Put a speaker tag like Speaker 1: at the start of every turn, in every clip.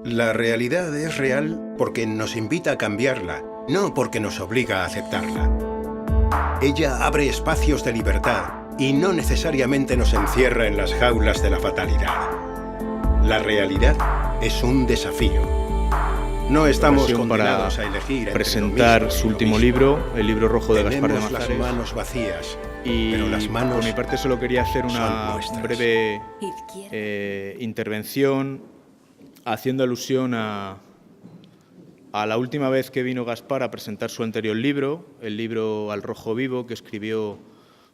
Speaker 1: La realidad es real porque nos invita a cambiarla, no porque nos obliga a aceptarla. Ella abre espacios de libertad y no necesariamente nos encierra en las jaulas de la fatalidad. La realidad es un desafío. No estamos condenados a elegir entre
Speaker 2: presentar
Speaker 1: lo mismo y
Speaker 2: su
Speaker 1: lo
Speaker 2: último
Speaker 1: mismo.
Speaker 2: libro, el libro rojo de Gaspar de
Speaker 1: Tenemos las
Speaker 2: Amazares.
Speaker 1: manos vacías,
Speaker 2: Y
Speaker 1: pero las manos
Speaker 2: por mi parte solo quería hacer
Speaker 1: son
Speaker 2: una
Speaker 1: nuestras.
Speaker 2: breve intervención haciendo alusión a la última vez que vino Gaspar a presentar su anterior libro, el libro Al rojo vivo, que escribió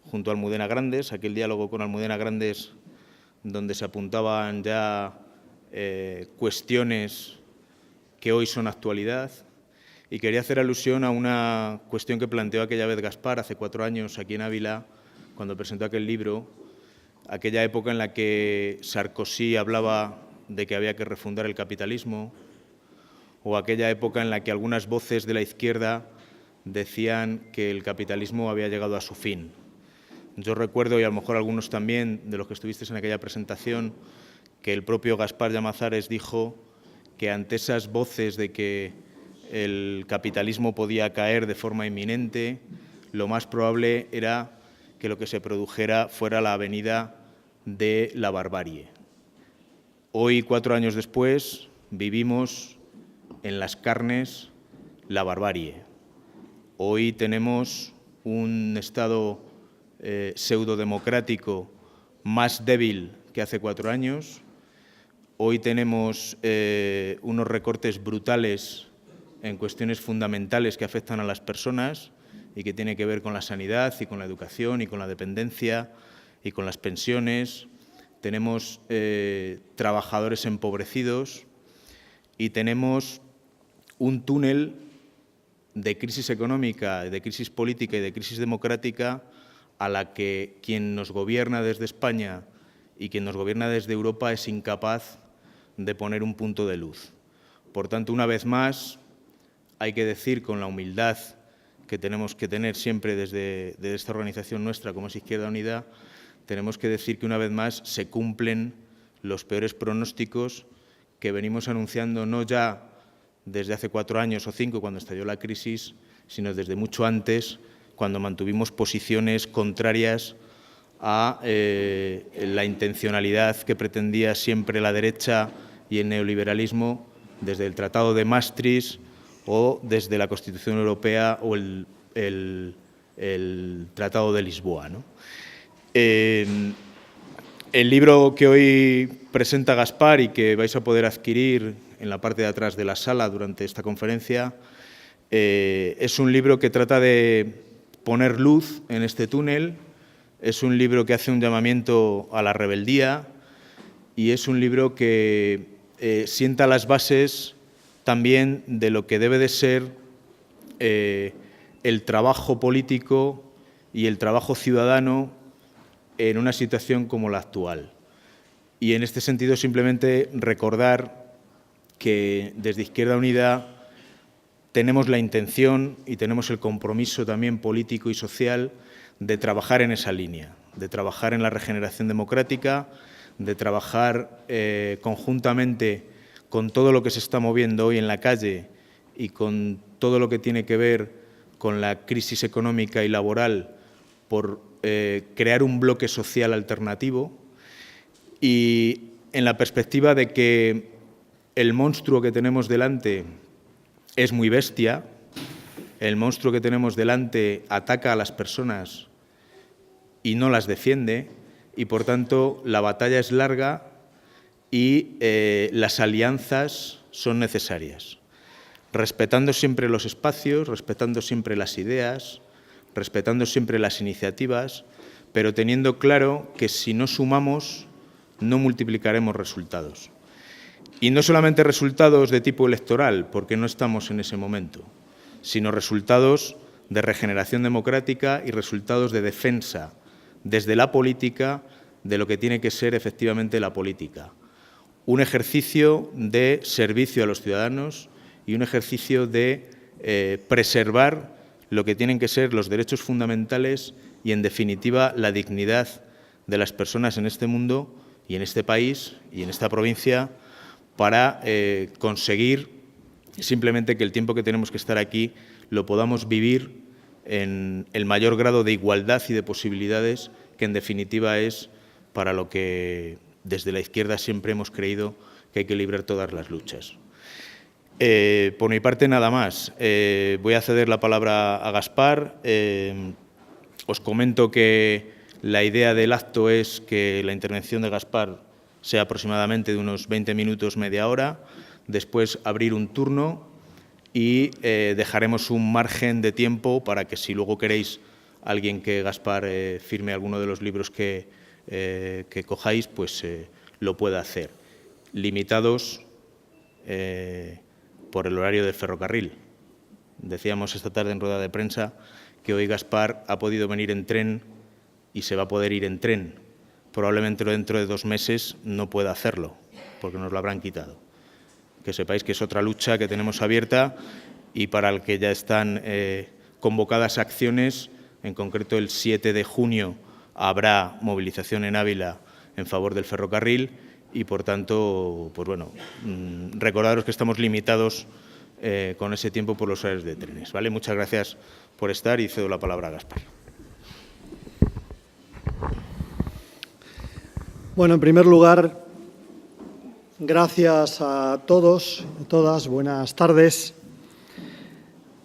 Speaker 2: junto a Almudena Grandes, aquel diálogo con Almudena Grandes donde se apuntaban ya cuestiones que hoy son actualidad. Y quería hacer alusión a una cuestión que planteó aquella vez Gaspar hace 4 años aquí en Ávila, cuando presentó aquel libro, aquella época en la que Sarkozy hablaba de que había que refundar el capitalismo, o aquella época en la que algunas voces de la izquierda decían que el capitalismo había llegado a su fin. Yo recuerdo, y a lo mejor algunos también de los que estuvisteis en aquella presentación, que el propio Gaspar de Amazares dijo que ante esas voces de que el capitalismo podía caer de forma inminente, lo más probable era que lo que se produjera fuera la avenida de la barbarie. Hoy, 4 años después, vivimos en las carnes la barbarie. Hoy tenemos un Estado pseudodemocrático más débil que hace 4 años. Hoy tenemos unos recortes brutales en cuestiones fundamentales que afectan a las personas y que tiene que ver con la sanidad y con la educación y con la dependencia y con las pensiones. Tenemos trabajadores empobrecidos y tenemos un túnel de crisis económica, de crisis política y de crisis democrática a la que quien nos gobierna desde España y quien nos gobierna desde Europa es incapaz de poner un punto de luz. Por tanto, una vez más, hay que decir con la humildad que tenemos que tener siempre desde esta organización nuestra, como es Izquierda Unida, tenemos que decir que una vez más se cumplen los peores pronósticos que venimos anunciando no ya desde hace 4 años o 5, cuando estalló la crisis, sino desde mucho antes, cuando mantuvimos posiciones contrarias a la intencionalidad que pretendía siempre la derecha y el neoliberalismo desde el Tratado de Maastricht o desde la Constitución Europea o el Tratado de Lisboa, ¿no? El libro que hoy presenta Gaspar y que vais a poder adquirir en la parte de atrás de la sala durante esta conferencia es un libro que trata de poner luz en este túnel, es un libro que hace un llamamiento a la rebeldía y es un libro que sienta las bases también de lo que debe de ser el trabajo político y el trabajo ciudadano en una situación como la actual. Y en este sentido simplemente recordar que desde Izquierda Unida tenemos la intención y tenemos el compromiso también político y social de trabajar en esa línea, de trabajar en la regeneración democrática, de trabajar conjuntamente con todo lo que se está moviendo hoy en la calle y con todo lo que tiene que ver con la crisis económica y laboral por crear un bloque social alternativo y en la perspectiva de que el monstruo que tenemos delante es muy bestia, el monstruo que tenemos delante ataca a las personas y no las defiende y, por tanto, la batalla es larga y las alianzas son necesarias, respetando siempre los espacios, respetando siempre las ideas, respetando siempre las iniciativas, pero teniendo claro que si no sumamos no multiplicaremos resultados. Y no solamente resultados de tipo electoral, porque no estamos en ese momento, sino resultados de regeneración democrática y resultados de defensa desde la política de lo que tiene que ser efectivamente la política. Un ejercicio de servicio a los ciudadanos y un ejercicio de preservar lo que tienen que ser los derechos fundamentales y, en definitiva, la dignidad de las personas en este mundo y en este país y en esta provincia, para conseguir simplemente que el tiempo que tenemos que estar aquí lo podamos vivir en el mayor grado de igualdad y de posibilidades, que en definitiva es para lo que desde la izquierda siempre hemos creído que hay que librar todas las luchas. Por mi parte, nada más. Voy a ceder la palabra a Gaspar. Os comento que la idea del acto es que la intervención de Gaspar sea aproximadamente de unos 20 minutos, media hora, después abrir un turno y dejaremos un margen de tiempo para que, si luego queréis alguien que Gaspar firme alguno de los libros que cojáis, pues lo pueda hacer. Limitados por el horario del ferrocarril. Decíamos esta tarde en rueda de prensa que hoy Gaspar ha podido venir en tren y se va a poder ir en tren. Probablemente dentro de 2 meses no pueda hacerlo, porque nos lo habrán quitado. Que sepáis que es otra lucha que tenemos abierta y para la que ya están convocadas acciones. En concreto, el 7 de junio habrá movilización en Ávila en favor del ferrocarril y, por tanto, pues bueno, recordaros que estamos limitados con ese tiempo por los horarios de trenes, ¿vale? Muchas gracias por estar y cedo la palabra a Gaspar.
Speaker 3: Bueno, en primer lugar, gracias a todos y todas. Buenas tardes.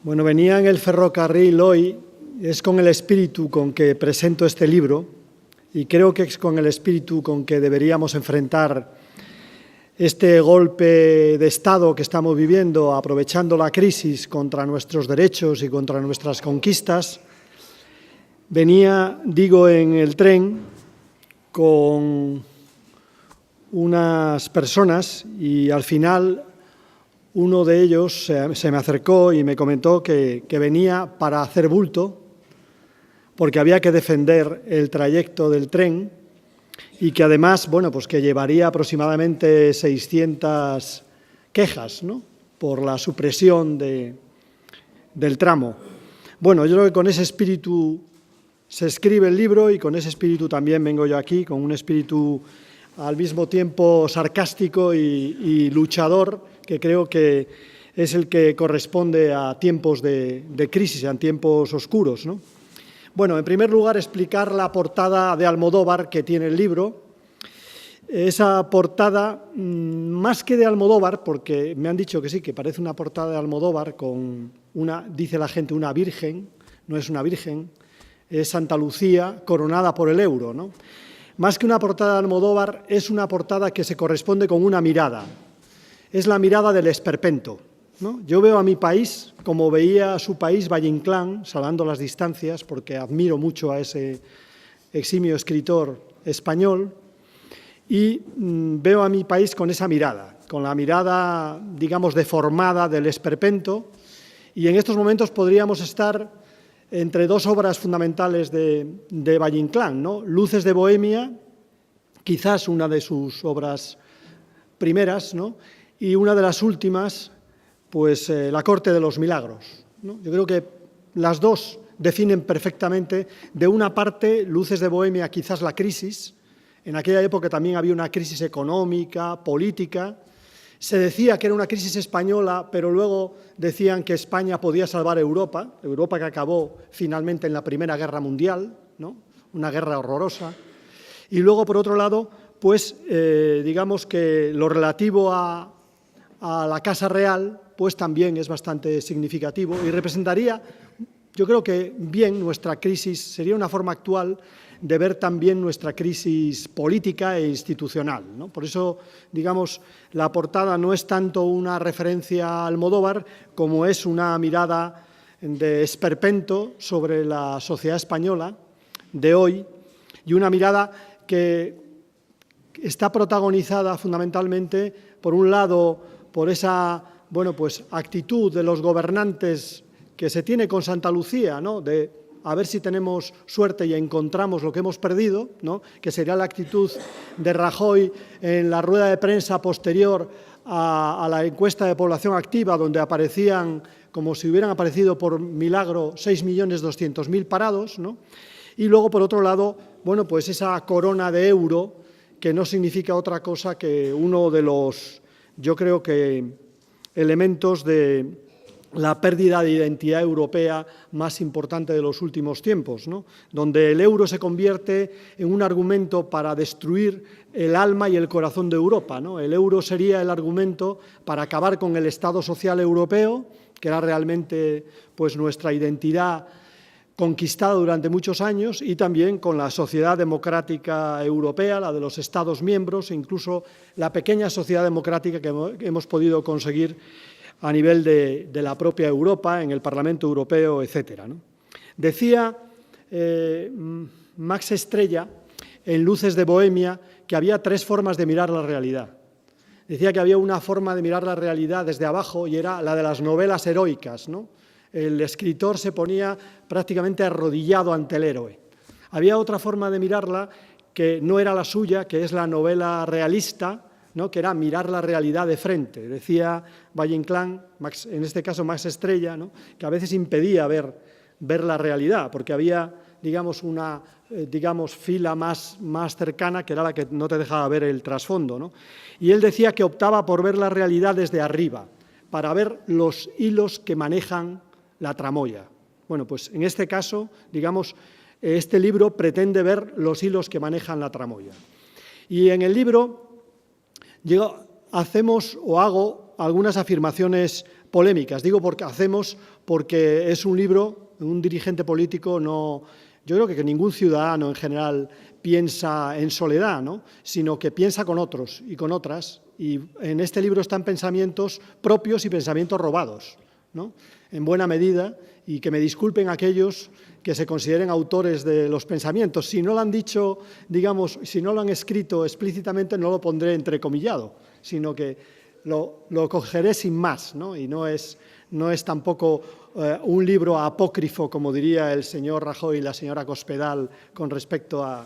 Speaker 3: Bueno, venía en el ferrocarril hoy, es con el espíritu con que presento este libro y creo que es con el espíritu con que deberíamos enfrentar este golpe de Estado que estamos viviendo, aprovechando la crisis contra nuestros derechos y contra nuestras conquistas. Venía, digo, en el tren con unas personas y al final uno de ellos se me acercó y me comentó que venía para hacer bulto porque había que defender el trayecto del tren y que además, bueno, pues que llevaría aproximadamente 600 quejas, ¿no?, por la supresión del tramo. Bueno, yo creo que con ese espíritu se escribe el libro y con ese espíritu también vengo yo aquí, con un espíritu al mismo tiempo sarcástico y luchador, que creo que es el que corresponde a tiempos de crisis, a tiempos oscuros, ¿no? Bueno, en primer lugar, explicar la portada de Almodóvar que tiene el libro. Esa portada, más que de Almodóvar, porque me han dicho que sí, que parece una portada de Almodóvar con una, dice la gente, una virgen, no es una virgen, es Santa Lucía coronada por el euro, ¿no? Más que una portada de Almodóvar, es una portada que se corresponde con una mirada. Es la mirada del esperpento, ¿no? Yo veo a mi país como veía a su país Valle Inclán, salvando las distancias, porque admiro mucho a ese eximio escritor español, y veo a mi país con esa mirada, con la mirada, digamos, deformada del esperpento, y en estos momentos podríamos estar entre 2 obras fundamentales de Valle Inclán, ¿no? Luces de Bohemia, quizás una de sus obras primeras, ¿no?, y una de las últimas, pues La corte de los milagros, ¿no? Yo creo que las dos definen perfectamente, de una parte, Luces de Bohemia, quizás la crisis. En aquella época también había una crisis económica, política. Se decía que era una crisis española, pero luego decían que España podía salvar a Europa, Europa que acabó finalmente en la Primera Guerra Mundial, ¿no?, una guerra horrorosa. Y luego, por otro lado, pues digamos que lo relativo a la Casa Real, pues también es bastante significativo y representaría, yo creo que bien, nuestra crisis, sería una forma actual de ver también nuestra crisis política e institucional, ¿no? Por eso, digamos, la portada no es tanto una referencia a Almodóvar como es una mirada de esperpento sobre la sociedad española de hoy y una mirada que está protagonizada fundamentalmente, por un lado, por esa, bueno, pues, actitud de los gobernantes que se tiene con Santa Lucía, ¿no?, de a ver si tenemos suerte y encontramos lo que hemos perdido, ¿no?, que sería la actitud de Rajoy en la rueda de prensa posterior a la encuesta de población activa, donde aparecían, como si hubieran aparecido por milagro, 6.200.000 parados, ¿no? Y luego, por otro lado, bueno, pues esa corona de euro, que no significa otra cosa que uno de yo creo que elementos de la pérdida de identidad europea más importante de los últimos tiempos, ¿no? Donde el euro se convierte en un argumento para destruir el alma y el corazón de Europa, ¿no? El euro sería el argumento para acabar con el Estado social europeo, que era realmente pues, nuestra identidad conquistada durante muchos años, y también con la sociedad democrática europea, la de los Estados miembros, e incluso la pequeña sociedad democrática que hemos podido conseguir a nivel de la propia Europa, en el Parlamento Europeo, etcétera, ¿no? Decía Max Estrella, en Luces de Bohemia, que había 3 formas de mirar la realidad. Decía que había una forma de mirar la realidad desde abajo y era la de las novelas heroicas, ¿no? El escritor se ponía prácticamente arrodillado ante el héroe. Había otra forma de mirarla que no era la suya, que es la novela realista, ¿no? Que era mirar la realidad de frente. Decía Valle-Inclán, en este caso Max Estrella, ¿no? Que a veces impedía ver la realidad, porque había, digamos, una fila más cercana, que era la que no te dejaba ver el trasfondo, ¿no? Y él decía que optaba por ver la realidad desde arriba, para ver los hilos que manejan la tramoya. Bueno, pues en este caso, digamos, este libro pretende ver los hilos que manejan la tramoya. Y en el libro hago algunas afirmaciones polémicas. Digo porque es un libro, un dirigente político no... Yo creo que ningún ciudadano en general piensa en soledad, ¿no? Sino que piensa con otros y con otras, y en este libro están pensamientos propios y pensamientos robados, ¿no? En buena medida, y que me disculpen aquellos que se consideren autores de los pensamientos. Si no lo han dicho, digamos, si no lo han escrito explícitamente, no lo pondré entrecomillado, sino que lo cogeré sin más, ¿no? Y no es tampoco un libro apócrifo, como diría el señor Rajoy y la señora Cospedal con respecto a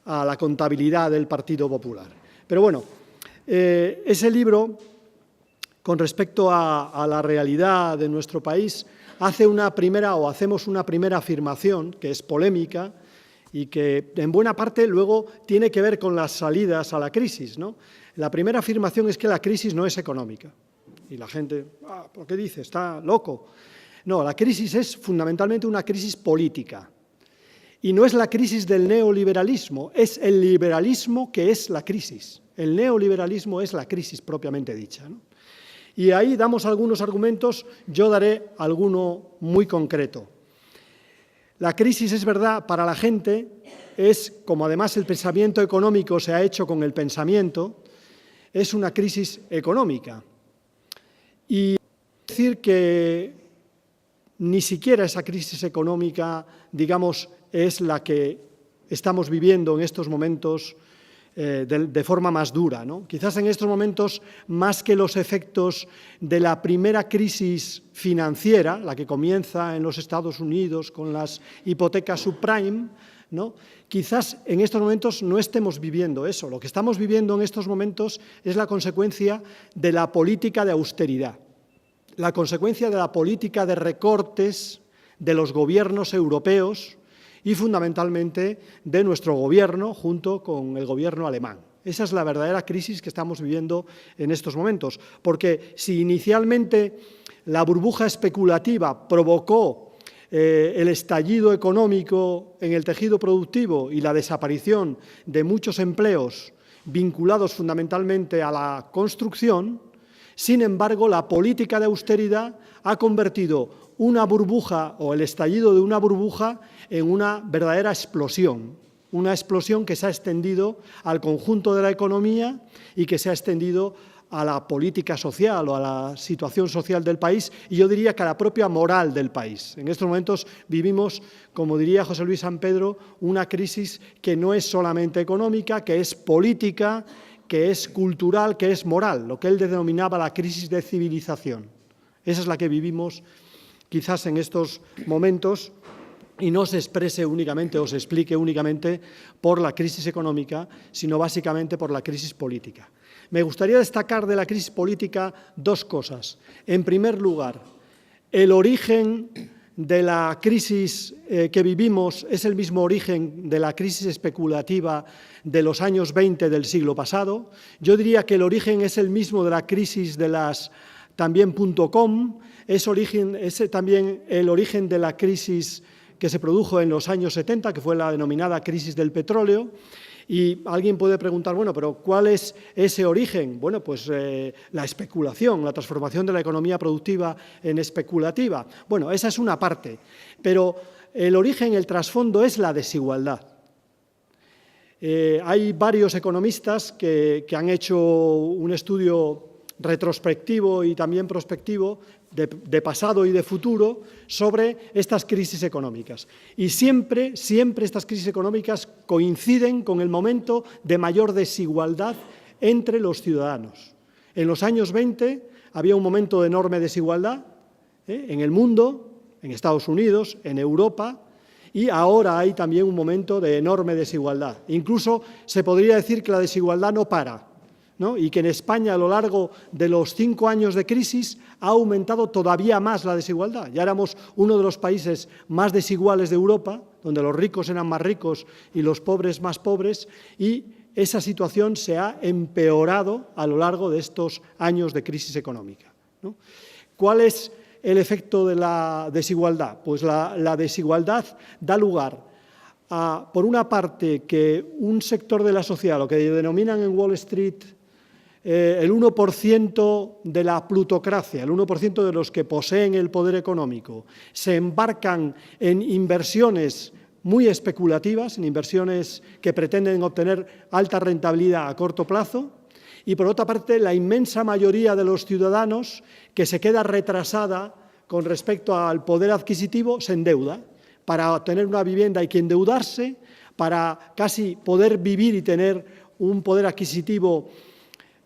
Speaker 3: la contabilidad del Partido Popular. Pero bueno, ese libro, con respecto a la realidad de nuestro país, hacemos una primera afirmación que es polémica y que en buena parte luego tiene que ver con las salidas a la crisis, ¿no? La primera afirmación es que la crisis no es económica. Y la gente, ¿por qué dice? ¿Está loco? No, la crisis es fundamentalmente una crisis política. Y no es la crisis del neoliberalismo, es el liberalismo que es la crisis. El neoliberalismo es la crisis propiamente dicha, ¿no? Y ahí damos algunos argumentos, yo daré alguno muy concreto. La crisis, es verdad, para la gente es, como además el pensamiento económico se ha hecho con el pensamiento, es una crisis económica. Y decir que ni siquiera esa crisis económica, digamos, es la que estamos viviendo en estos momentos de forma más dura, ¿no? Quizás en estos momentos, más que los efectos de la primera crisis financiera, la que comienza en los Estados Unidos con las hipotecas subprime, ¿no? Quizás en estos momentos no estemos viviendo eso. Lo que estamos viviendo en estos momentos es la consecuencia de la política de austeridad, la consecuencia de la política de recortes de los gobiernos europeos y fundamentalmente de nuestro gobierno junto con el gobierno alemán. Esa es la verdadera crisis que estamos viviendo en estos momentos, porque si inicialmente la burbuja especulativa provocó el estallido económico en el tejido productivo y la desaparición de muchos empleos vinculados fundamentalmente a la construcción, sin embargo, la política de austeridad ha convertido una burbuja o el estallido de una burbuja en una verdadera explosión que se ha extendido al conjunto de la economía y que se ha extendido a la política social o a la situación social del país y yo diría que a la propia moral del país. En estos momentos vivimos, como diría José Luis San Pedro, una crisis que no es solamente económica, que es política, que es cultural, que es moral, lo que él denominaba la crisis de civilización. Esa es la que vivimos quizás en estos momentos y no se exprese únicamente o se explique únicamente por la crisis económica, sino básicamente por la crisis política. Me gustaría destacar de la crisis política 2 cosas. En primer lugar, el origen de la crisis que vivimos es el mismo origen de la crisis especulativa de los años 20 del siglo pasado. Yo diría que el origen es el mismo de la crisis de las también .com, es también el origen de la crisis que se produjo en los años 70, que fue la denominada crisis del petróleo. Y alguien puede preguntar, bueno, pero ¿cuál es ese origen? Bueno, pues la especulación, la transformación de la economía productiva en especulativa. Bueno, esa es una parte, pero el origen, el trasfondo es la desigualdad. Hay varios economistas que han hecho un estudio retrospectivo y también prospectivo de pasado y de futuro sobre estas crisis económicas. Y siempre estas crisis económicas coinciden con el momento de mayor desigualdad entre los ciudadanos. En los años 20 había un momento de enorme desigualdad en el mundo, en Estados Unidos, en Europa, y ahora hay también un momento de enorme desigualdad. Incluso se podría decir que la desigualdad no para, ¿no? Y que en España, a lo largo de los 5 años de crisis, ha aumentado todavía más la desigualdad. Ya éramos uno de los países más desiguales de Europa, donde los ricos eran más ricos y los pobres más pobres, y esa situación se ha empeorado a lo largo de estos años de crisis económica, ¿no? ¿Cuál es el efecto de la desigualdad? Pues la desigualdad da lugar a, por una parte, que un sector de la sociedad, lo que denominan en Wall Street el 1% de la plutocracia, el 1% de los que poseen el poder económico, se embarcan en inversiones muy especulativas, en inversiones que pretenden obtener alta rentabilidad a corto plazo, y por otra parte la inmensa mayoría de los ciudadanos que se queda retrasada con respecto al poder adquisitivo se endeuda. Para obtener una vivienda hay que endeudarse, para casi poder vivir y tener un poder adquisitivo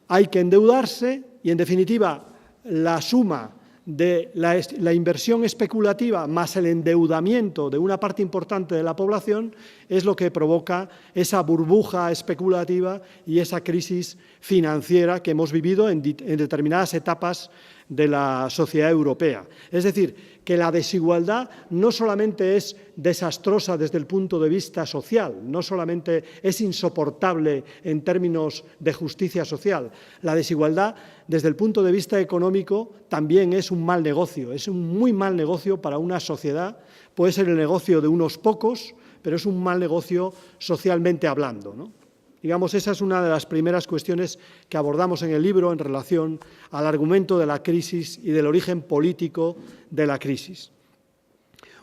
Speaker 3: hay que endeudarse y, en definitiva, la suma de la inversión especulativa más el endeudamiento de una parte importante de la población es lo que provoca esa burbuja especulativa y esa crisis financiera que hemos vivido en determinadas etapas de la sociedad europea. Es decir, que la desigualdad no solamente es desastrosa desde el punto de vista social, no solamente es insoportable en términos de justicia social, la desigualdad desde el punto de vista económico también es un mal negocio, es un muy mal negocio para una sociedad, puede ser el negocio de unos pocos, pero es un mal negocio socialmente hablando, ¿no? Digamos, esa es una de las primeras cuestiones que abordamos en el libro en relación al argumento de la crisis y del origen político de la crisis.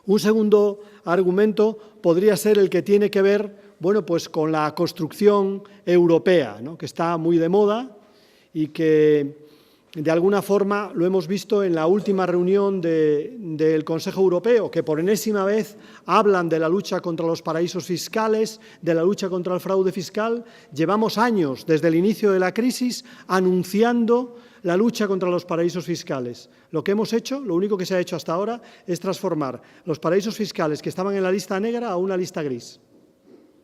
Speaker 3: Un segundo argumento podría ser el que tiene que ver, bueno, pues con la construcción europea, ¿no? Que está muy de moda y que de alguna forma lo hemos visto en la última reunión del Consejo Europeo, que por enésima vez hablan de la lucha contra los paraísos fiscales, de la lucha contra el fraude fiscal. Llevamos años, desde el inicio de la crisis, anunciando la lucha contra los paraísos fiscales. Lo que hemos hecho, lo único que se ha hecho hasta ahora, es transformar los paraísos fiscales que estaban en la lista negra a una lista gris.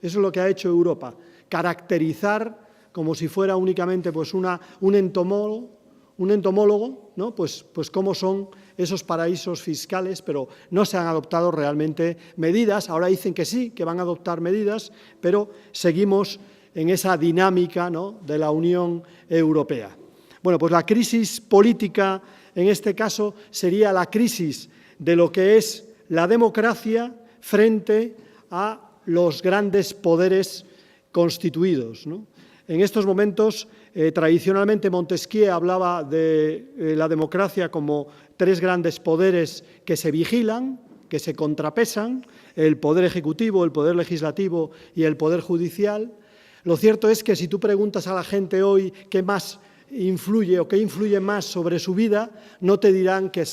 Speaker 3: Eso es lo que ha hecho Europa, caracterizar como si fuera únicamente pues, un entomólogo, ¿no? Pues cómo son esos paraísos fiscales, pero no se han adoptado realmente medidas. Ahora dicen que sí, que van a adoptar medidas, pero seguimos en esa dinámica, ¿no? De la Unión Europea. Bueno, pues la crisis política, en este caso, sería la crisis de lo que es la democracia frente a los grandes poderes constituidos, ¿no? En estos momentos, tradicionalmente Montesquieu hablaba de la democracia como 3 grandes poderes que se vigilan, que se contrapesan, el poder ejecutivo, el poder legislativo y el poder judicial. Lo cierto es que si tú preguntas a la gente hoy qué más influye o qué influye más sobre su vida, no te dirán que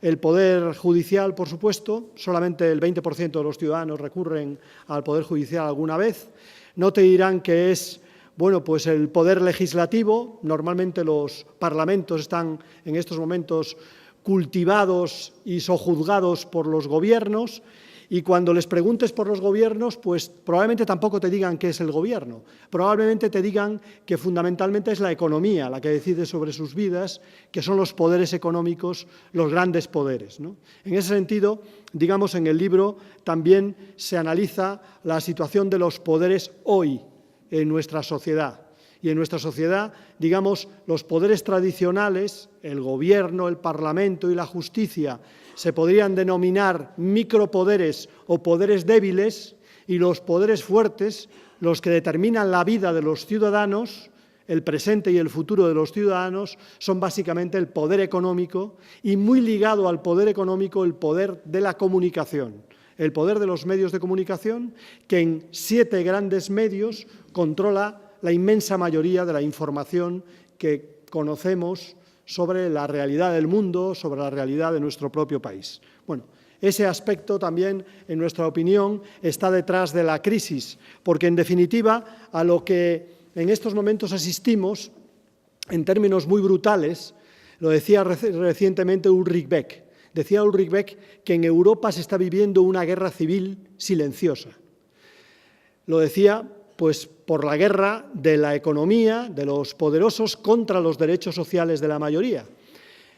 Speaker 3: el poder judicial, por supuesto, solamente el 20% de los ciudadanos recurren al poder judicial alguna vez, no te dirán que es bueno, pues el poder legislativo, normalmente los parlamentos están en estos momentos cultivados y sojuzgados por los gobiernos, Y cuando les preguntes por los gobiernos, pues probablemente tampoco te digan qué es el gobierno. Probablemente te digan que fundamentalmente es la economía la que decide sobre sus vidas, que son los poderes económicos, los grandes poderes, ¿no? En ese sentido, digamos, en el libro también se analiza la situación de los poderes hoy en nuestra sociedad. Y en nuestra sociedad, digamos, los poderes tradicionales, el gobierno, el parlamento y la justicia, se podrían denominar micropoderes o poderes débiles, y los poderes fuertes, los que determinan la vida de los ciudadanos, el presente y el futuro de los ciudadanos, son básicamente el poder económico y muy ligado al poder económico el poder de la comunicación, el poder de los medios de comunicación, que en 7 grandes medios controla la inmensa mayoría de la información que conocemos sobre la realidad del mundo, sobre la realidad de nuestro propio país. Bueno, ese aspecto también, en nuestra opinión, está detrás de la crisis, porque en definitiva a lo que en estos momentos asistimos, en términos muy brutales, lo decía recientemente Ulrich Beck. Decía Ulrich Beck que en Europa se está viviendo una guerra civil silenciosa. Lo decía pues por la guerra de la economía, de los poderosos contra los derechos sociales de la mayoría.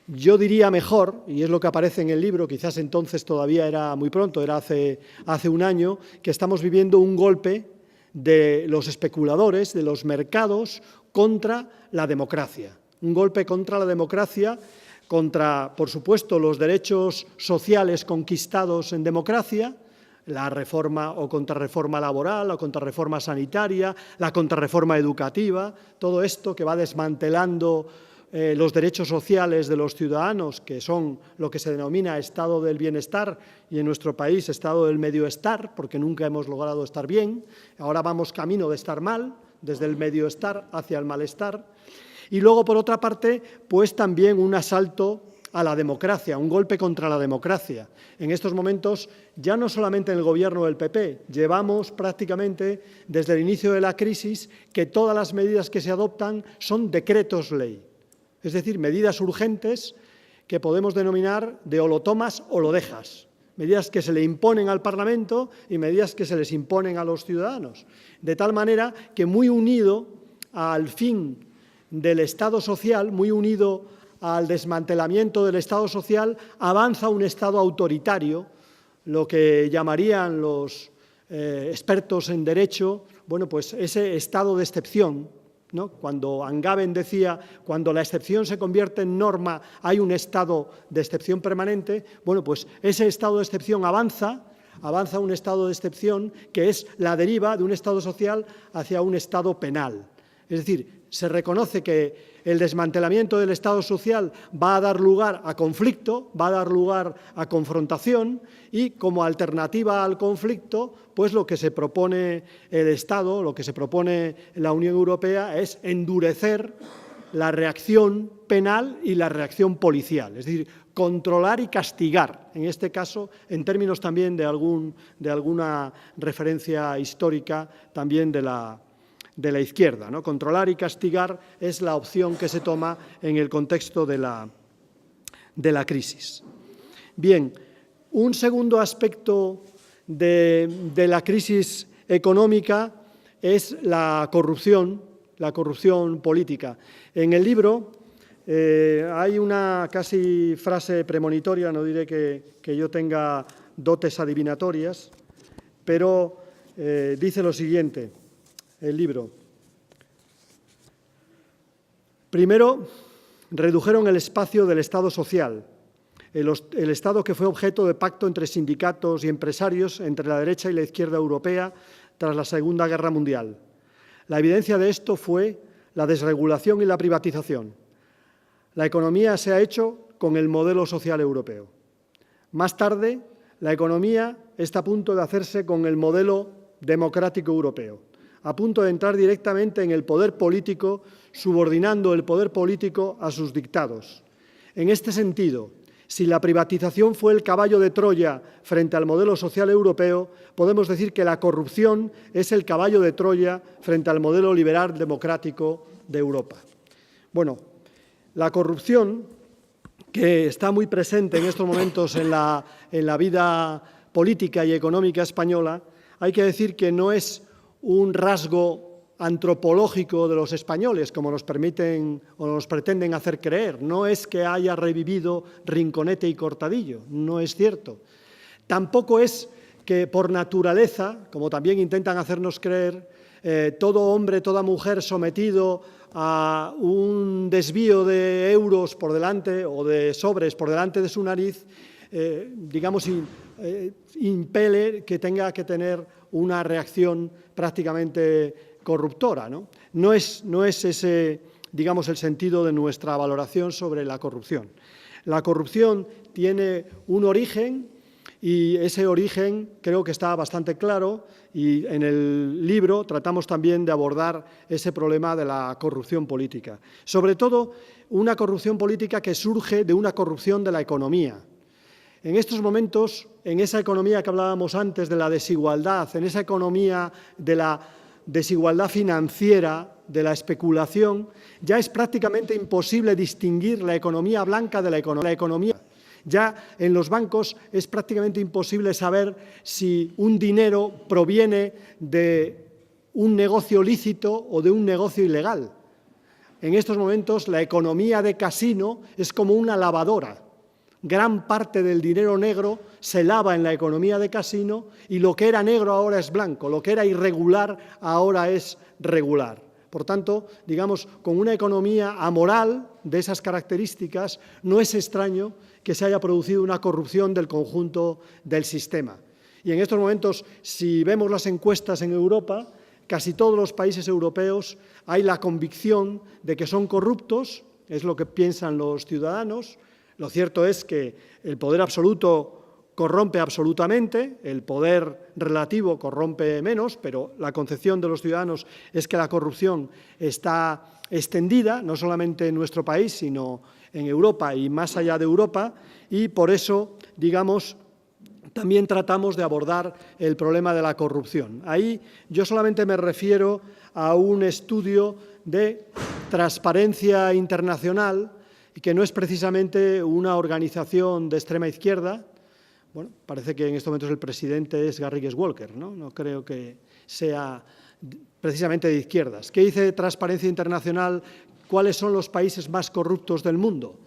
Speaker 3: Yo diría mejor, y es lo que aparece en el libro, quizás entonces todavía era muy pronto, era hace un año, que estamos viviendo un golpe de los especuladores, de los mercados, contra la democracia. Un golpe contra la democracia, contra, por supuesto, los derechos sociales conquistados en democracia, la reforma o contrarreforma laboral, o contrarreforma sanitaria, la contrarreforma educativa, todo esto que va desmantelando los derechos sociales de los ciudadanos, que son lo que se denomina estado del bienestar y en nuestro país estado del medioestar, porque nunca hemos logrado estar bien, ahora vamos camino de estar mal, desde el medioestar hacia el malestar. Y luego, por otra parte, pues también un asalto a la democracia, un golpe contra la democracia. En estos momentos, ya no solamente en el gobierno del PP, llevamos prácticamente desde el inicio de la crisis que todas las medidas que se adoptan son decretos ley, es decir, medidas urgentes que podemos denominar de o lo tomas o lo dejas, medidas que se le imponen al Parlamento y medidas que se les imponen a los ciudadanos, de tal manera que muy unido al fin del Estado social, muy unido al desmantelamiento del Estado social, avanza un Estado autoritario, lo que llamarían los expertos en derecho, bueno, pues ese estado de excepción, ¿no? Cuando Angaben decía, cuando la excepción se convierte en norma, hay un estado de excepción permanente, bueno, pues ese estado de excepción avanza un estado de excepción que es la deriva de un Estado social hacia un Estado penal. Es decir, se reconoce que el desmantelamiento del Estado social va a dar lugar a conflicto, va a dar lugar a confrontación y como alternativa al conflicto, pues lo que se propone el Estado, lo que se propone la Unión Europea es endurecer la reacción penal y la reacción policial, es decir, controlar y castigar, en este caso, en términos también de alguna referencia histórica también de la izquierda, ¿no? Controlar y castigar es la opción que se toma en el contexto de la crisis. Bien, un segundo aspecto de la crisis económica es la corrupción política. En el libro hay una casi frase premonitoria, no diré que yo tenga dotes adivinatorias, pero dice lo siguiente. El libro. Primero, redujeron el espacio del Estado social, el Estado que fue objeto de pacto entre sindicatos y empresarios entre la derecha y la izquierda europea tras la Segunda Guerra Mundial. La evidencia de esto fue la desregulación y la privatización. La economía se ha hecho con el modelo social europeo. Más tarde, la economía está a punto de hacerse con el modelo democrático europeo, a punto de entrar directamente en el poder político, subordinando el poder político a sus dictados. En este sentido, si la privatización fue el caballo de Troya frente al modelo social europeo, podemos decir que la corrupción es el caballo de Troya frente al modelo liberal democrático de Europa. Bueno, la corrupción, que está muy presente en estos momentos en la vida política y económica española, hay que decir que no es un rasgo antropológico de los españoles, como nos permiten o nos pretenden hacer creer. No es que haya revivido Rinconete y Cortadillo, no es cierto. Tampoco es que por naturaleza, como también intentan hacernos creer, todo hombre, toda mujer sometido a un desvío de euros por delante o de sobres por delante de su nariz, digamos, impele que tenga que tener una reacción prácticamente corruptora, ¿no? No es ese, digamos, el sentido de nuestra valoración sobre la corrupción. La corrupción tiene un origen y ese origen creo que está bastante claro y en el libro tratamos también de abordar ese problema de la corrupción política. Sobre todo, una corrupción política que surge de una corrupción de la economía. En estos momentos, en esa economía que hablábamos antes de la desigualdad, en esa economía de la desigualdad financiera, de la especulación, ya es prácticamente imposible distinguir la economía blanca de la economía. Ya en los bancos es prácticamente imposible saber si un dinero proviene de un negocio lícito o de un negocio ilegal. En estos momentos la economía de casino es como una lavadora. Gran parte del dinero negro se lava en la economía de casino y lo que era negro ahora es blanco, lo que era irregular ahora es regular. Por tanto, digamos, con una economía amoral de esas características, no es extraño que se haya producido una corrupción del conjunto del sistema. Y en estos momentos, si vemos las encuestas en Europa, casi todos los países europeos hay la convicción de que son corruptos, es lo que piensan los ciudadanos. Lo cierto es que el poder absoluto corrompe absolutamente, el poder relativo corrompe menos, pero la concepción de los ciudadanos es que la corrupción está extendida, no solamente en nuestro país, sino en Europa y más allá de Europa, y por eso, digamos, también tratamos de abordar el problema de la corrupción. Ahí yo solamente me refiero a un estudio de Transparencia Internacional, que no es precisamente una organización de extrema izquierda. Bueno, parece que en estos momentos el presidente es Garrigues Walker, ¿no? No creo que sea precisamente de izquierdas. ¿Qué dice Transparencia Internacional? ¿Cuáles son los países más corruptos del mundo?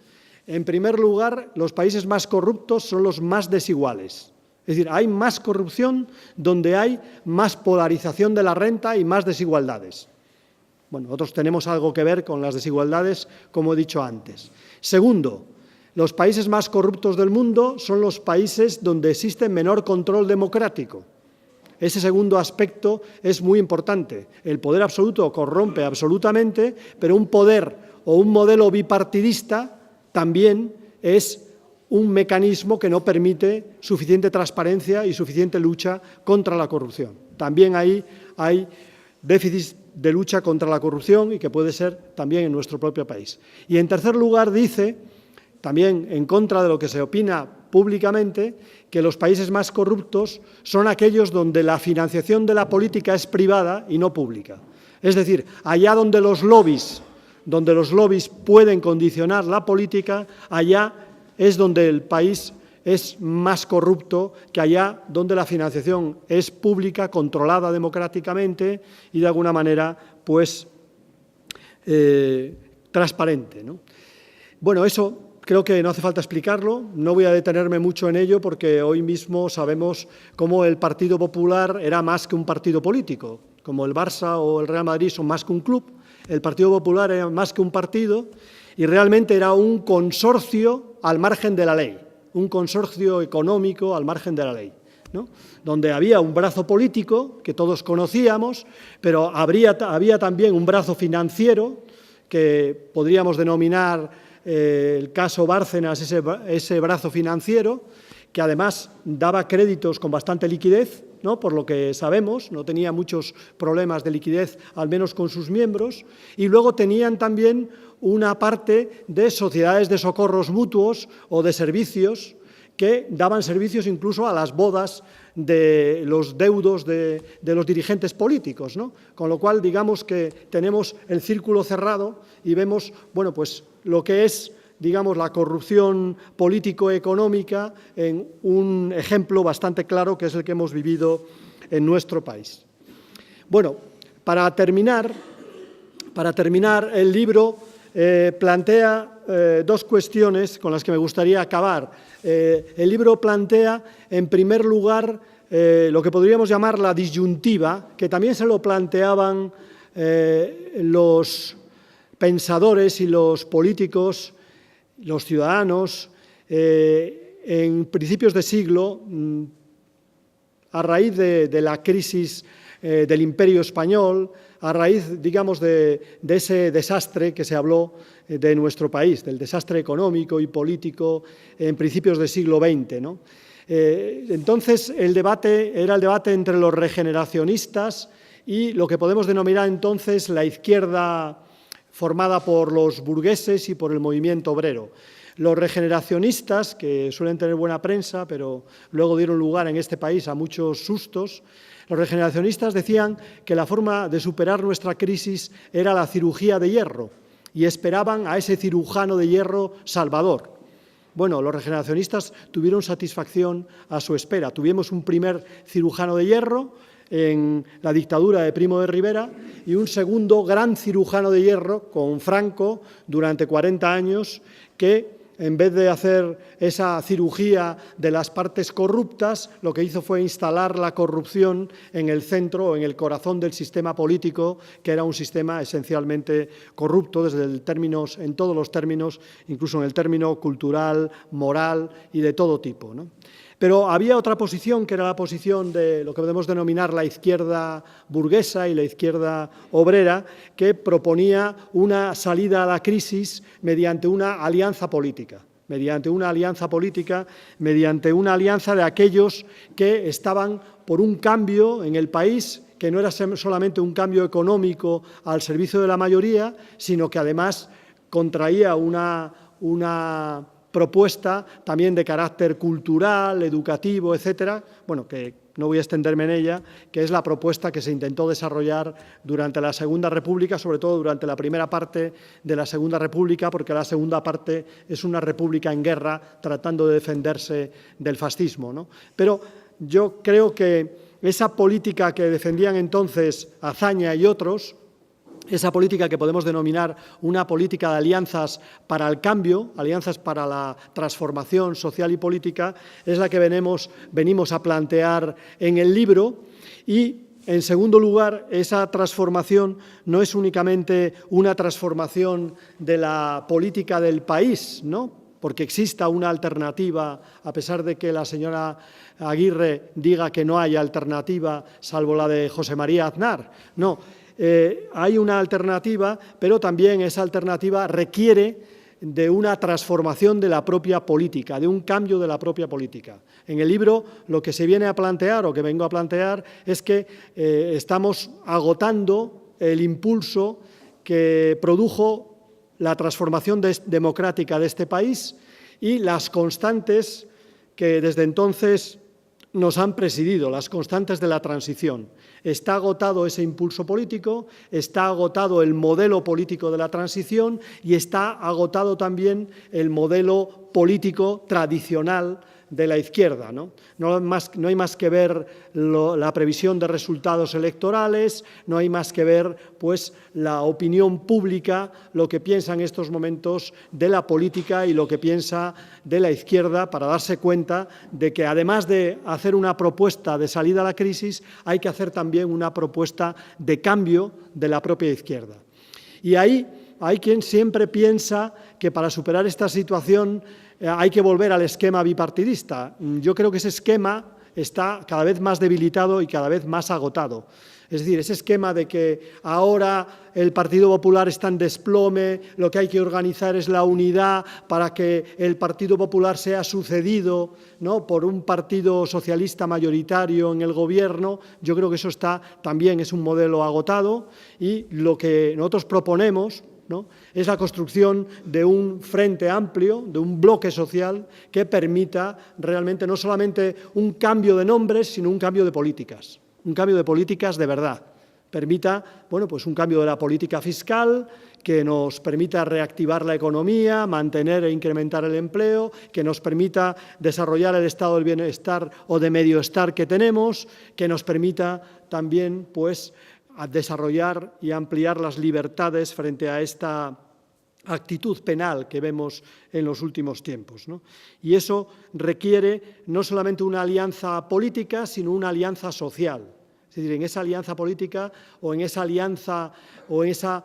Speaker 3: En primer lugar, los países más corruptos son los más desiguales. Es decir, hay más corrupción donde hay más polarización de la renta y más desigualdades. Bueno, nosotros tenemos algo que ver con las desigualdades, como he dicho antes. Segundo, los países más corruptos del mundo son los países donde existe menor control democrático. Ese segundo aspecto es muy importante. El poder absoluto corrompe absolutamente, pero un poder o un modelo bipartidista también es un mecanismo que no permite suficiente transparencia y suficiente lucha contra la corrupción. También ahí hay déficits de lucha contra la corrupción y que puede ser también en nuestro propio país. Y en tercer lugar dice, también en contra de lo que se opina públicamente, que los países más corruptos son aquellos donde la financiación de la política es privada y no pública. Es decir, allá donde los lobbies pueden condicionar la política, allá es donde el país es más corrupto que allá donde la financiación es pública, controlada democráticamente y de alguna manera, pues, transparente, ¿no? Bueno, eso creo que no hace falta explicarlo, no voy a detenerme mucho en ello porque hoy mismo sabemos cómo el Partido Popular era más que un partido político, como el Barça o el Real Madrid son más que un club, el Partido Popular era más que un partido y realmente era un consorcio al margen de la ley, un consorcio económico al margen de la ley, ¿no? Donde había un brazo político que todos conocíamos, pero había también un brazo financiero que podríamos denominar el caso Bárcenas, ese brazo financiero, que además daba créditos con bastante liquidez, ¿no? Por lo que sabemos, no tenía muchos problemas de liquidez, al menos con sus miembros, y luego tenían también una parte de sociedades de socorros mutuos o de servicios que daban servicios incluso a las bodas de los deudos de los dirigentes políticos, ¿no? Con lo cual, digamos que tenemos el círculo cerrado y vemos, bueno, pues lo que es digamos, la corrupción político-económica en un ejemplo bastante claro que es el que hemos vivido en nuestro país. Bueno, para terminar, el libro plantea dos cuestiones con las que me gustaría acabar. El libro plantea, en primer lugar, lo que podríamos llamar la disyuntiva, que también se lo planteaban los pensadores y los políticos, los ciudadanos, en principios de siglo, a raíz de la crisis del Imperio Español, a raíz, digamos, de ese desastre que se habló de nuestro país, del desastre económico y político en principios del siglo XX, ¿no? Entonces, el debate era el debate entre los regeneracionistas y lo que podemos denominar entonces la izquierda formada por los burgueses y por el movimiento obrero. Los regeneracionistas, que suelen tener buena prensa, pero luego dieron lugar en este país a muchos sustos, los regeneracionistas decían que la forma de superar nuestra crisis era la cirugía de hierro y esperaban a ese cirujano de hierro salvador. Bueno, los regeneracionistas tuvieron satisfacción a su espera. Tuvimos un primer cirujano de hierro en la dictadura de Primo de Rivera y un segundo gran cirujano de hierro con Franco durante 40 años que, en vez de hacer esa cirugía de las partes corruptas, lo que hizo fue instalar la corrupción en el centro o en el corazón del sistema político, que era un sistema esencialmente corrupto en todos los términos, incluso en el término cultural, moral y de todo tipo, ¿no? Pero había otra posición, que era la posición de lo que podemos denominar la izquierda burguesa y la izquierda obrera, que proponía una salida a la crisis mediante una alianza política, mediante una alianza de aquellos que estaban por un cambio en el país, que no era solamente un cambio económico al servicio de la mayoría, sino que además contraía una propuesta también de carácter cultural, educativo, etcétera, bueno, que no voy a extenderme en ella, que es la propuesta que se intentó desarrollar durante la Segunda República, sobre todo durante la primera parte de la Segunda República, porque la segunda parte es una república en guerra tratando de defenderse del fascismo, ¿no? Pero yo creo que esa política que defendían entonces Azaña y otros, esa política que podemos denominar una política de alianzas para el cambio, alianzas para la transformación social y política, es la que venimos a plantear en el libro. Y, en segundo lugar, esa transformación no es únicamente una transformación de la política del país, ¿no?, porque exista una alternativa, a pesar de que la señora Aguirre diga que no hay alternativa salvo la de José María Aznar. No. Hay una alternativa, pero también esa alternativa requiere de una transformación de la propia política, de un cambio de la propia política. En el libro lo que se viene a plantear, o que vengo a plantear, es que estamos agotando el impulso que produjo la transformación democrática de este país y las constantes que desde entonces nos han presidido, las constantes de la transición. Está agotado ese impulso político, está agotado el modelo político de la transición y está agotado también el modelo político tradicional de la izquierda, ¿no? No hay más que ver la previsión de resultados electorales, no hay más que ver pues, la opinión pública, lo que piensa en estos momentos de la política y lo que piensa de la izquierda, para darse cuenta de que además de hacer una propuesta de salida a la crisis, hay que hacer también una propuesta de cambio de la propia izquierda. Y ahí hay quien siempre piensa que para superar esta situación hay que volver al esquema bipartidista. Yo creo que ese esquema está cada vez más debilitado y cada vez más agotado. Es decir, ese esquema de que ahora el Partido Popular está en desplome, lo que hay que organizar es la unidad para que el Partido Popular sea sucedido, ¿no?, por un partido socialista mayoritario en el gobierno, yo creo que eso también es un modelo agotado y lo que nosotros proponemos, ¿no?, es la construcción de un frente amplio, de un bloque social que permita realmente no solamente un cambio de nombres, sino un cambio de políticas. Un cambio de políticas de verdad. Permita, bueno, pues un cambio de la política fiscal que nos permita reactivar la economía, mantener e incrementar el empleo, que nos permita desarrollar el estado del bienestar o de medioestar que tenemos, que nos permita también pues, desarrollar y ampliar las libertades frente a esta actitud penal que vemos en los últimos tiempos, ¿no? Y eso requiere no solamente una alianza política, sino una alianza social. Es decir, en esa alianza política o en esa alianza o en esa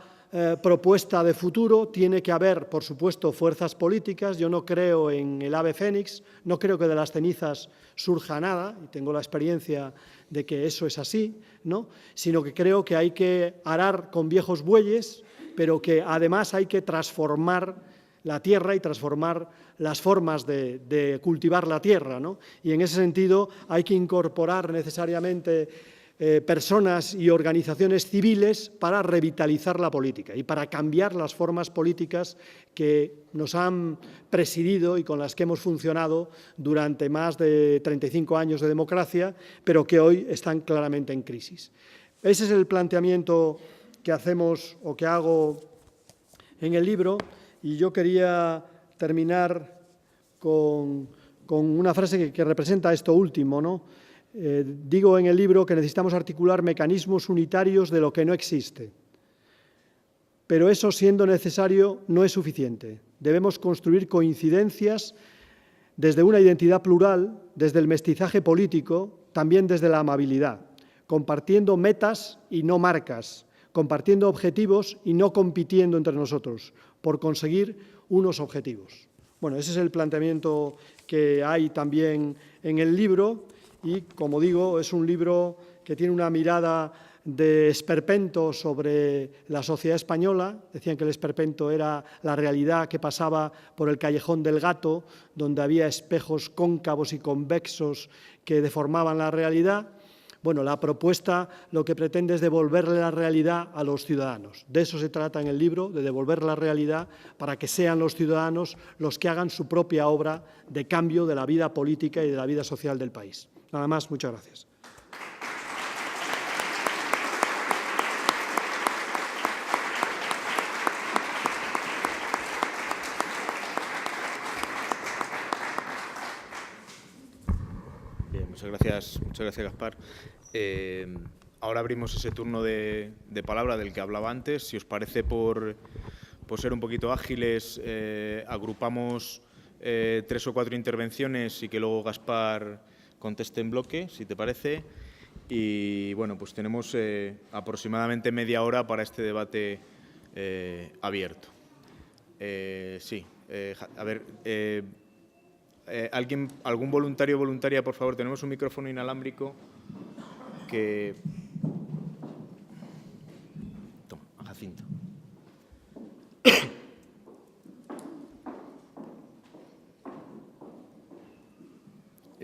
Speaker 3: propuesta de futuro tiene que haber, por supuesto, fuerzas políticas. Yo no creo en el ave fénix, no creo que de las cenizas surja nada, y tengo la experiencia de que eso es así, ¿no? Sino que creo que hay que arar con viejos bueyes, pero que además hay que transformar la tierra y transformar las formas de cultivar la tierra, ¿no? Y en ese sentido hay que incorporar necesariamente personas y organizaciones civiles para revitalizar la política y para cambiar las formas políticas que nos han presidido y con las que hemos funcionado durante más de 35 años de democracia, pero que hoy están claramente en crisis. Ese es el planteamiento que hacemos o que hago en el libro, y yo quería terminar con una frase que representa esto último, ¿no? Digo en el libro que necesitamos articular mecanismos unitarios de lo que no existe, pero eso, siendo necesario, no es suficiente. Debemos construir coincidencias desde una identidad plural, desde el mestizaje político, también desde la amabilidad, compartiendo metas y no marcas, compartiendo objetivos y no compitiendo entre nosotros por conseguir unos objetivos. Bueno, ese es el planteamiento que hay también en el libro y, como digo, es un libro que tiene una mirada de esperpento sobre la sociedad española. Decían que el esperpento era la realidad que pasaba por el callejón del gato, donde había espejos cóncavos y convexos que deformaban la realidad. Bueno, la propuesta lo que pretende es devolverle la realidad a los ciudadanos. De eso se trata en el libro, de devolver la realidad para que sean los ciudadanos los que hagan su propia obra de cambio de la vida política y de la vida social del país. Nada más, muchas gracias.
Speaker 2: Bien, muchas gracias, Gaspar. Ahora abrimos ese turno de palabra del que hablaba antes. Si os parece, por ser un poquito ágiles, agrupamos 3 o 4 intervenciones y que luego Gaspar conteste en bloque, si te parece. Y bueno, pues tenemos aproximadamente media hora para este debate abierto. Sí, a ver, algún voluntario o voluntaria, por favor, tenemos un micrófono inalámbrico que... Toma, Jacinto.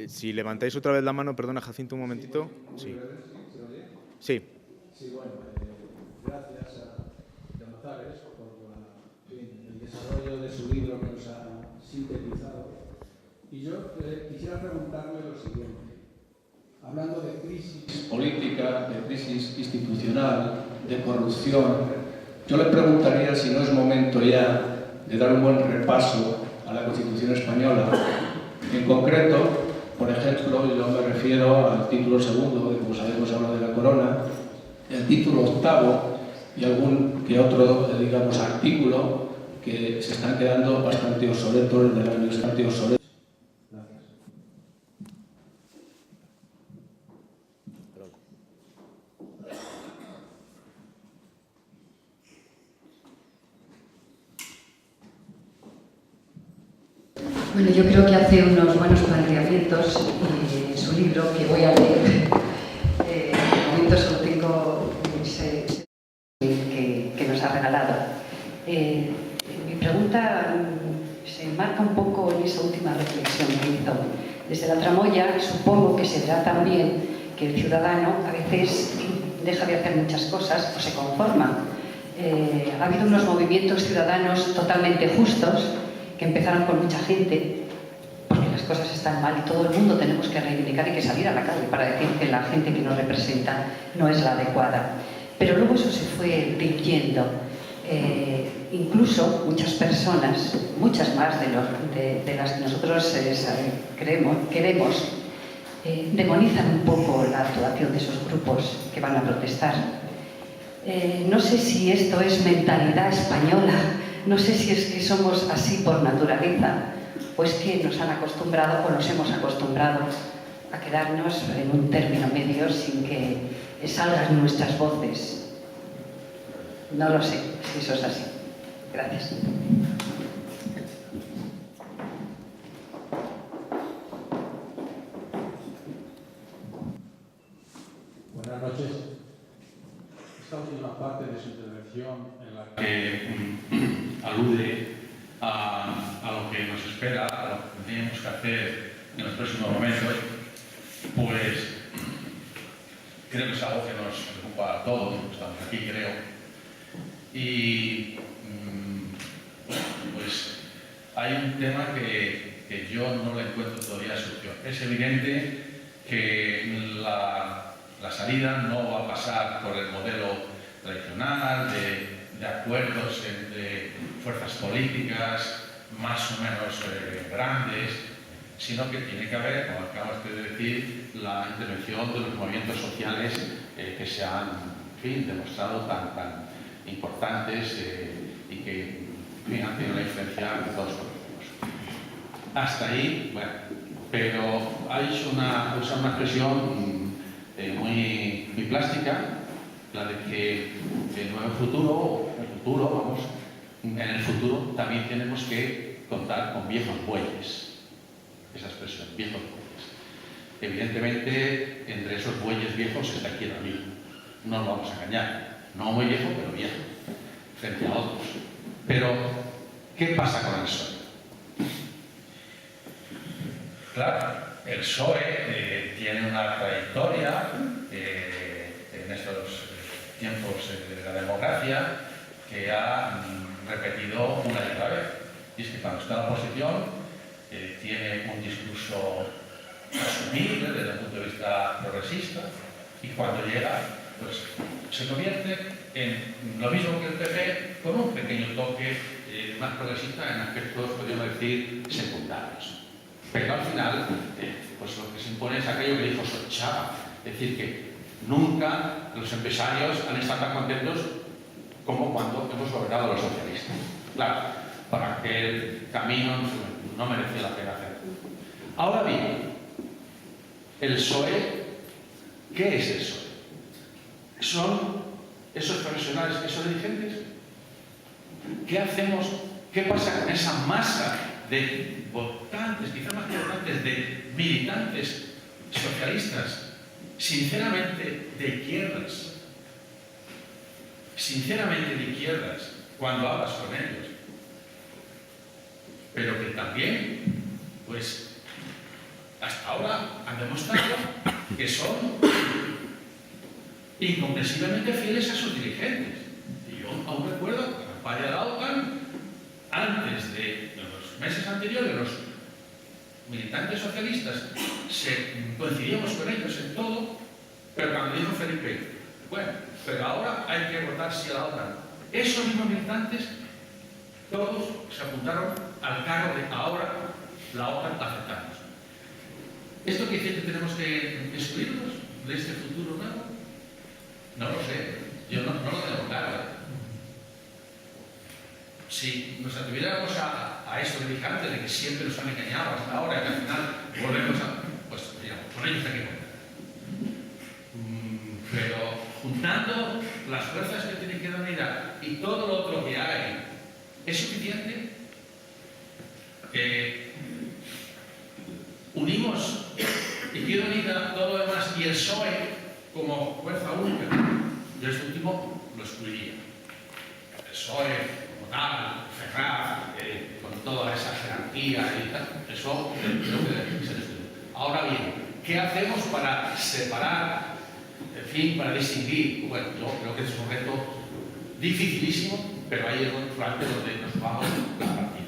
Speaker 2: Si levantáis otra vez la mano, perdona, Jacinto, un momentito. Sí. Sí.
Speaker 4: Sí, bueno, gracias a González por el desarrollo de su libro que nos ha sintetizado. Y yo quisiera preguntarle lo siguiente. Hablando de crisis política, de crisis institucional, de corrupción, yo le preguntaría si no es momento ya de dar un buen repaso a la Constitución española. En concreto, por ejemplo, yo me refiero al título segundo, que como sabemos habla de la corona, el título octavo y algún que otro, digamos, artículo que se están quedando bastante obsoletos en el año, bastante obsoletos. Gracias.
Speaker 5: Bueno, yo creo que hace unos buenos planteamientos en su libro, que voy a leer. De momento solo tengo que nos ha regalado. Mi pregunta se enmarca un poco en esa última reflexión que hizo. Desde la tramoya, supongo que se verá también que el ciudadano a veces deja de hacer muchas cosas o se conforma. Ha habido unos movimientos ciudadanos totalmente justos que empezaron con mucha gente, porque las cosas están mal y todo el mundo tenemos que reivindicar y que salir a la calle para decir que la gente que nos representa no es la adecuada. Pero luego eso se fue diluyendo. incluso muchas personas, muchas más de las que nosotros queremos, demonizan un poco la actuación de esos grupos que van a protestar. No sé si esto es mentalidad española, no sé si es que somos así por naturaleza, o es que nos han acostumbrado o nos hemos acostumbrado a quedarnos en un término medio sin que salgan nuestras voces. No lo sé si eso es así. Gracias.
Speaker 4: Buenas noches. Esta última parte de su intervención en la que alude a lo que nos espera, a lo que tenemos que hacer en los próximos momentos, pues creo que es algo que nos preocupa a todos, estamos aquí creo, y pues hay un tema que yo no le encuentro todavía solución. Es evidente que la salida no va a pasar por el modelo tradicional de acuerdos entre fuerzas políticas más o menos grandes, sino que tiene que haber, como acabas de decir, la intervención de los movimientos sociales que se han, en fin, demostrado tan importantes y que, en fin, han tenido la influencia de todos los grupos. Hasta ahí, bueno, pero hay una expresión muy plástica, la de que en el futuro en el futuro también tenemos que contar con viejos bueyes. Esa expresión, viejos bueyes. Evidentemente, entre esos bueyes viejos está aquí el amigo. No nos vamos a engañar. No muy viejo, pero viejo, frente a otros. Pero, ¿qué pasa con el PSOE? Claro, el PSOE tiene una trayectoria en estos tiempos de la democracia que ha repetido una y otra vez. Y es que cuando está en la oposición tiene un discurso asumible desde el punto de vista progresista y cuando llega, pues se convierte en lo mismo que el PP con un pequeño toque más progresista en aspectos, podríamos decir, secundarios. Pero al final, pues lo que se impone es aquello que dijo Solchaga, es decir, que nunca los empresarios han estado tan contentos como cuando hemos gobernado los socialistas. Claro, para aquel camino no merecía la pena hacer. Ahora bien, el PSOE, ¿qué es el PSOE? ¿Son esos profesionales, esos dirigentes? ¿Qué hacemos? ¿Qué pasa con esa masa de votantes, quizás más que votantes, de militantes socialistas, sinceramente de izquierdas? Sinceramente de izquierdas, cuando hablas con ellos. Pero que también, pues, hasta ahora han demostrado que son incomprensiblemente fieles a sus dirigentes. Y yo aún recuerdo la campaña de la OTAN, antes de los meses anteriores, los militantes socialistas coincidíamos con ellos en todo, pero cuando dijo Felipe, bueno, pero ahora hay que votar sí a la OTAN, esos mismos militantes todos se apuntaron al cargo de ahora la OTAN aceptamos. ¿Esto quiere decir que tenemos que excluirnos de este futuro nuevo? No lo sé, yo no lo tengo claro. Si nos atribuiéramos a esto que dije antes, de que siempre nos han engañado hasta ahora y que al final volvemos a... pues digamos, con ellos hay que contar. Pero juntando las fuerzas que tienen que dar unidad y todo lo otro que hay, ¿es suficiente? Unimos Izquierda Unida, todo lo demás, y el PSOE como fuerza única. Yo este último lo excluiría. El PSOE como tal, Ferraz, con toda esa jerarquía y tal, eso creo que debe ser excluido. Ahora bien, ¿qué hacemos para separar, en fin, para distinguir? Bueno, yo creo que es un reto dificilísimo, pero ahí es un frente donde nos vamos la partida.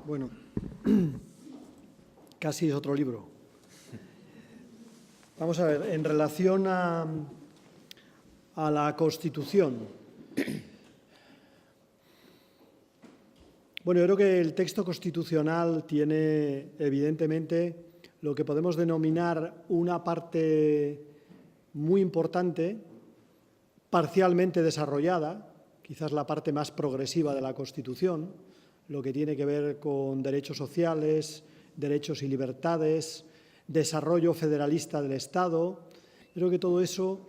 Speaker 3: Bueno, casi es otro libro. Vamos a ver, en relación a la Constitución. Bueno, yo creo que el texto constitucional tiene, evidentemente, lo que podemos denominar una parte muy importante, parcialmente desarrollada, quizás la parte más progresiva de la Constitución, lo que tiene que ver con derechos sociales, derechos y libertades, desarrollo federalista del Estado. Creo que todo eso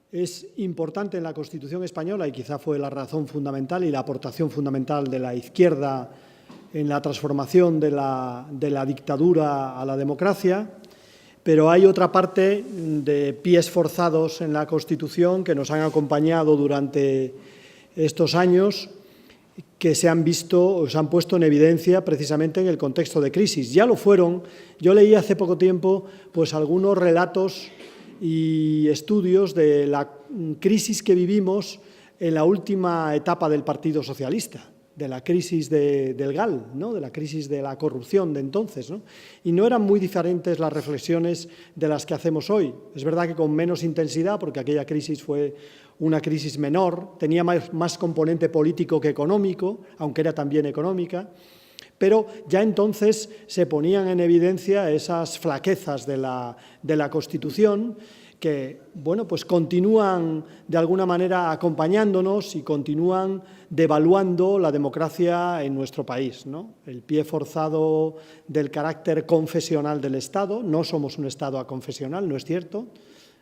Speaker 3: es importante en la Constitución española y quizá fue la razón fundamental y la aportación fundamental de la izquierda en la transformación de la dictadura a la democracia. Pero hay otra parte de pies forzados en la Constitución que nos han acompañado durante estos años, que se han visto o se han puesto en evidencia precisamente en el contexto de crisis. Ya lo fueron. Yo leí hace poco tiempo pues, algunos relatos y estudios de la crisis que vivimos en la última etapa del Partido Socialista, de la crisis del GAL, ¿no? De la crisis de la corrupción de entonces, ¿no? Y no eran muy diferentes las reflexiones de las que hacemos hoy. Es verdad que con menos intensidad, porque aquella crisis fue una crisis menor, tenía más componente político que económico, aunque era también económica, pero ya entonces se ponían en evidencia esas flaquezas de la Constitución que, bueno, pues continúan de alguna manera acompañándonos y continúan devaluando la democracia en nuestro país, ¿no? El pie forzado del carácter confesional del Estado. No somos un Estado aconfesional, ¿no es cierto?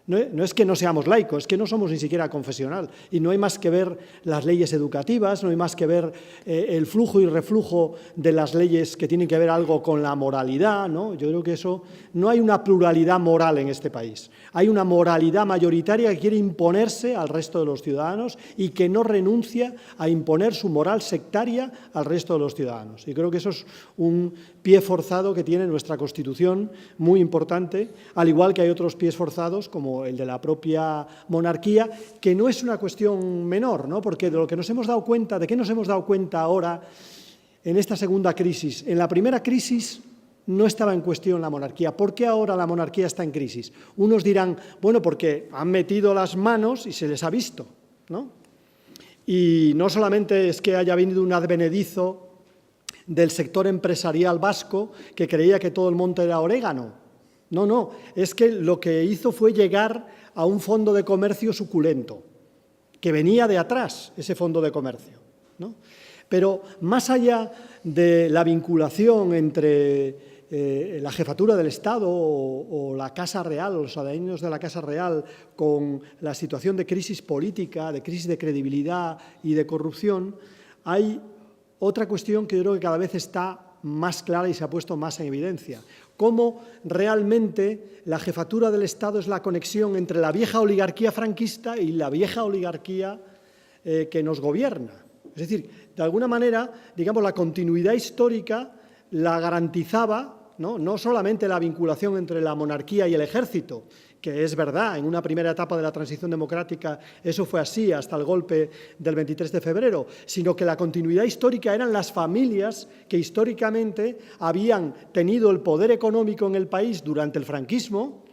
Speaker 3: No es que no seamos laicos, es que no somos ni siquiera confesional. Y no hay más que ver las leyes educativas, no hay más que ver el flujo y reflujo de las leyes que tienen que ver algo con la moralidad, ¿no? Yo creo que eso, no hay una pluralidad moral en este país. Hay una moralidad mayoritaria que quiere imponerse al resto de los ciudadanos y que no renuncia a imponer su moral sectaria al resto de los ciudadanos. Y creo que eso es un pie forzado que tiene nuestra Constitución muy importante, al igual que hay otros pies forzados como el de la propia monarquía, que no es una cuestión menor, ¿no? Porque de lo que nos hemos dado cuenta, ¿de qué nos hemos dado cuenta ahora en esta segunda crisis? En la primera crisis no estaba en cuestión la monarquía. ¿Por qué ahora la monarquía está en crisis? Unos dirán, bueno, porque han metido las manos y se les ha visto, ¿no? Y no solamente es que haya venido un advenedizo del sector empresarial vasco que creía que todo el monte era orégano. No, es que lo que hizo fue llegar a un fondo de comercio suculento, que venía de atrás, ese fondo de comercio, ¿no? Pero más allá de la vinculación entre la jefatura del Estado o la Casa Real, o los adaliños de la Casa Real, con la situación de crisis política, de crisis de credibilidad y de corrupción, hay otra cuestión que yo creo que cada vez está más clara y se ha puesto más en evidencia. Cómo realmente la jefatura del Estado es la conexión entre la vieja oligarquía franquista y la vieja oligarquía que nos gobierna. Es decir, de alguna manera, digamos, la continuidad histórica la garantizaba, no solamente la vinculación entre la monarquía y el ejército, que es verdad, en una primera etapa de la transición democrática eso fue así hasta el golpe del 23 de febrero, sino que la continuidad histórica eran las familias que históricamente habían tenido el poder económico en el país durante el franquismo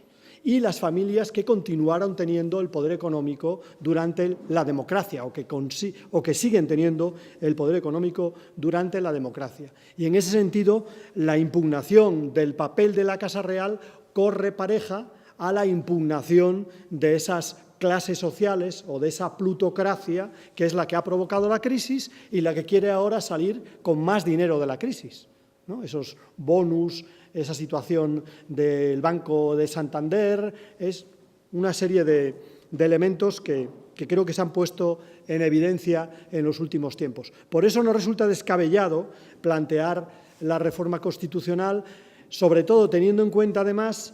Speaker 3: y las familias que continuaron teniendo el poder económico durante la democracia o que siguen teniendo el poder económico durante la democracia. Y en ese sentido, la impugnación del papel de la Casa Real corre pareja a la impugnación de esas clases sociales o de esa plutocracia que es la que ha provocado la crisis y la que quiere ahora salir con más dinero de la crisis, ¿no? Esos bonus, esa situación del Banco de Santander, es una serie de elementos que creo que se han puesto en evidencia en los últimos tiempos. Por eso nos resulta descabellado plantear la reforma constitucional, sobre todo teniendo en cuenta además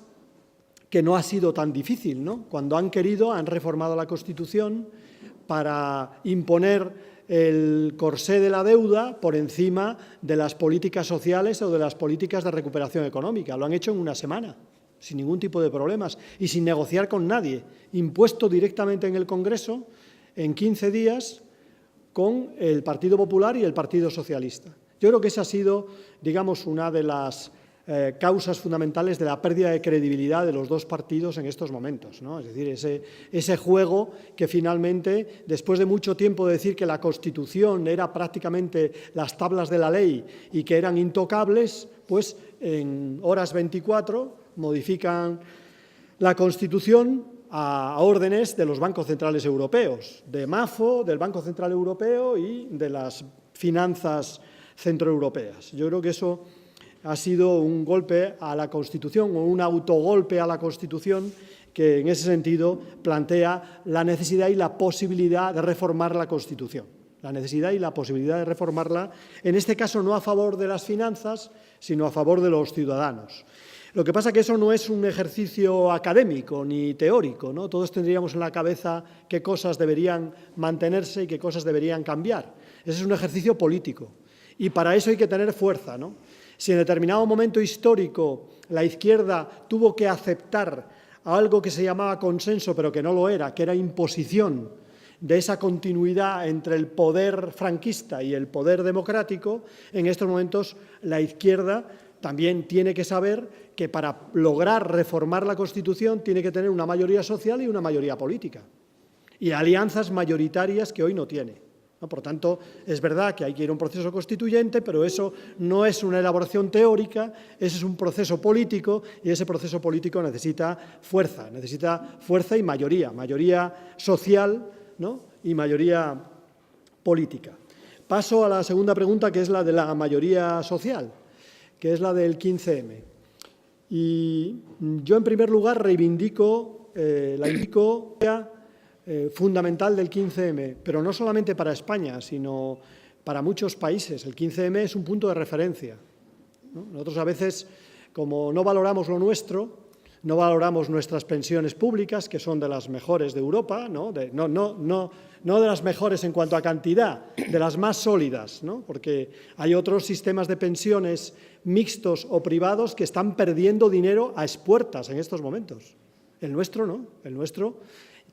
Speaker 3: que no ha sido tan difícil, ¿no? Cuando han querido, han reformado la Constitución para imponer el corsé de la deuda por encima de las políticas sociales o de las políticas de recuperación económica. Lo han hecho en una semana, sin ningún tipo de problemas y sin negociar con nadie. Impuesto directamente en el Congreso en 15 días con el Partido Popular y el Partido Socialista. Yo creo que esa ha sido, digamos, una de las causas fundamentales de la pérdida de credibilidad de los dos partidos en estos momentos, ¿no? Es decir, ese juego que finalmente, después de mucho tiempo de decir que la Constitución era prácticamente las tablas de la ley y que eran intocables, pues en horas 24 modifican la Constitución a órdenes de los bancos centrales europeos, de MAFO, del Banco Central Europeo y de las finanzas centroeuropeas. Yo creo que eso ha sido un golpe a la Constitución o un autogolpe a la Constitución que en ese sentido plantea la necesidad y la posibilidad de reformar la Constitución. La necesidad y la posibilidad de reformarla, en este caso no a favor de las finanzas, sino a favor de los ciudadanos. Lo que pasa es que eso no es un ejercicio académico ni teórico, ¿no? Todos tendríamos en la cabeza qué cosas deberían mantenerse y qué cosas deberían cambiar. Ese es un ejercicio político y para eso hay que tener fuerza, ¿no? Si en determinado momento histórico la izquierda tuvo que aceptar algo que se llamaba consenso, pero que no lo era, que era imposición de esa continuidad entre el poder franquista y el poder democrático, en estos momentos la izquierda también tiene que saber que para lograr reformar la Constitución tiene que tener una mayoría social y una mayoría política, y alianzas mayoritarias que hoy no tiene. Por tanto, es verdad que hay que ir a un proceso constituyente, pero eso no es una elaboración teórica, ese es un proceso político y ese proceso político necesita fuerza y mayoría social, ¿no? Y mayoría política. Paso a la segunda pregunta, que es la de la mayoría social, que es la del 15M. Y yo, en primer lugar, reivindico la fundamental del 15M, pero no solamente para España, sino para muchos países. El 15M es un punto de referencia, ¿no? Nosotros a veces, como no valoramos lo nuestro, no valoramos nuestras pensiones públicas, que son de las mejores de Europa, ¿no? No de las mejores en cuanto a cantidad, de las más sólidas, ¿no? Porque hay otros sistemas de pensiones mixtos o privados que están perdiendo dinero a expuertas en estos momentos. El nuestro no, el nuestro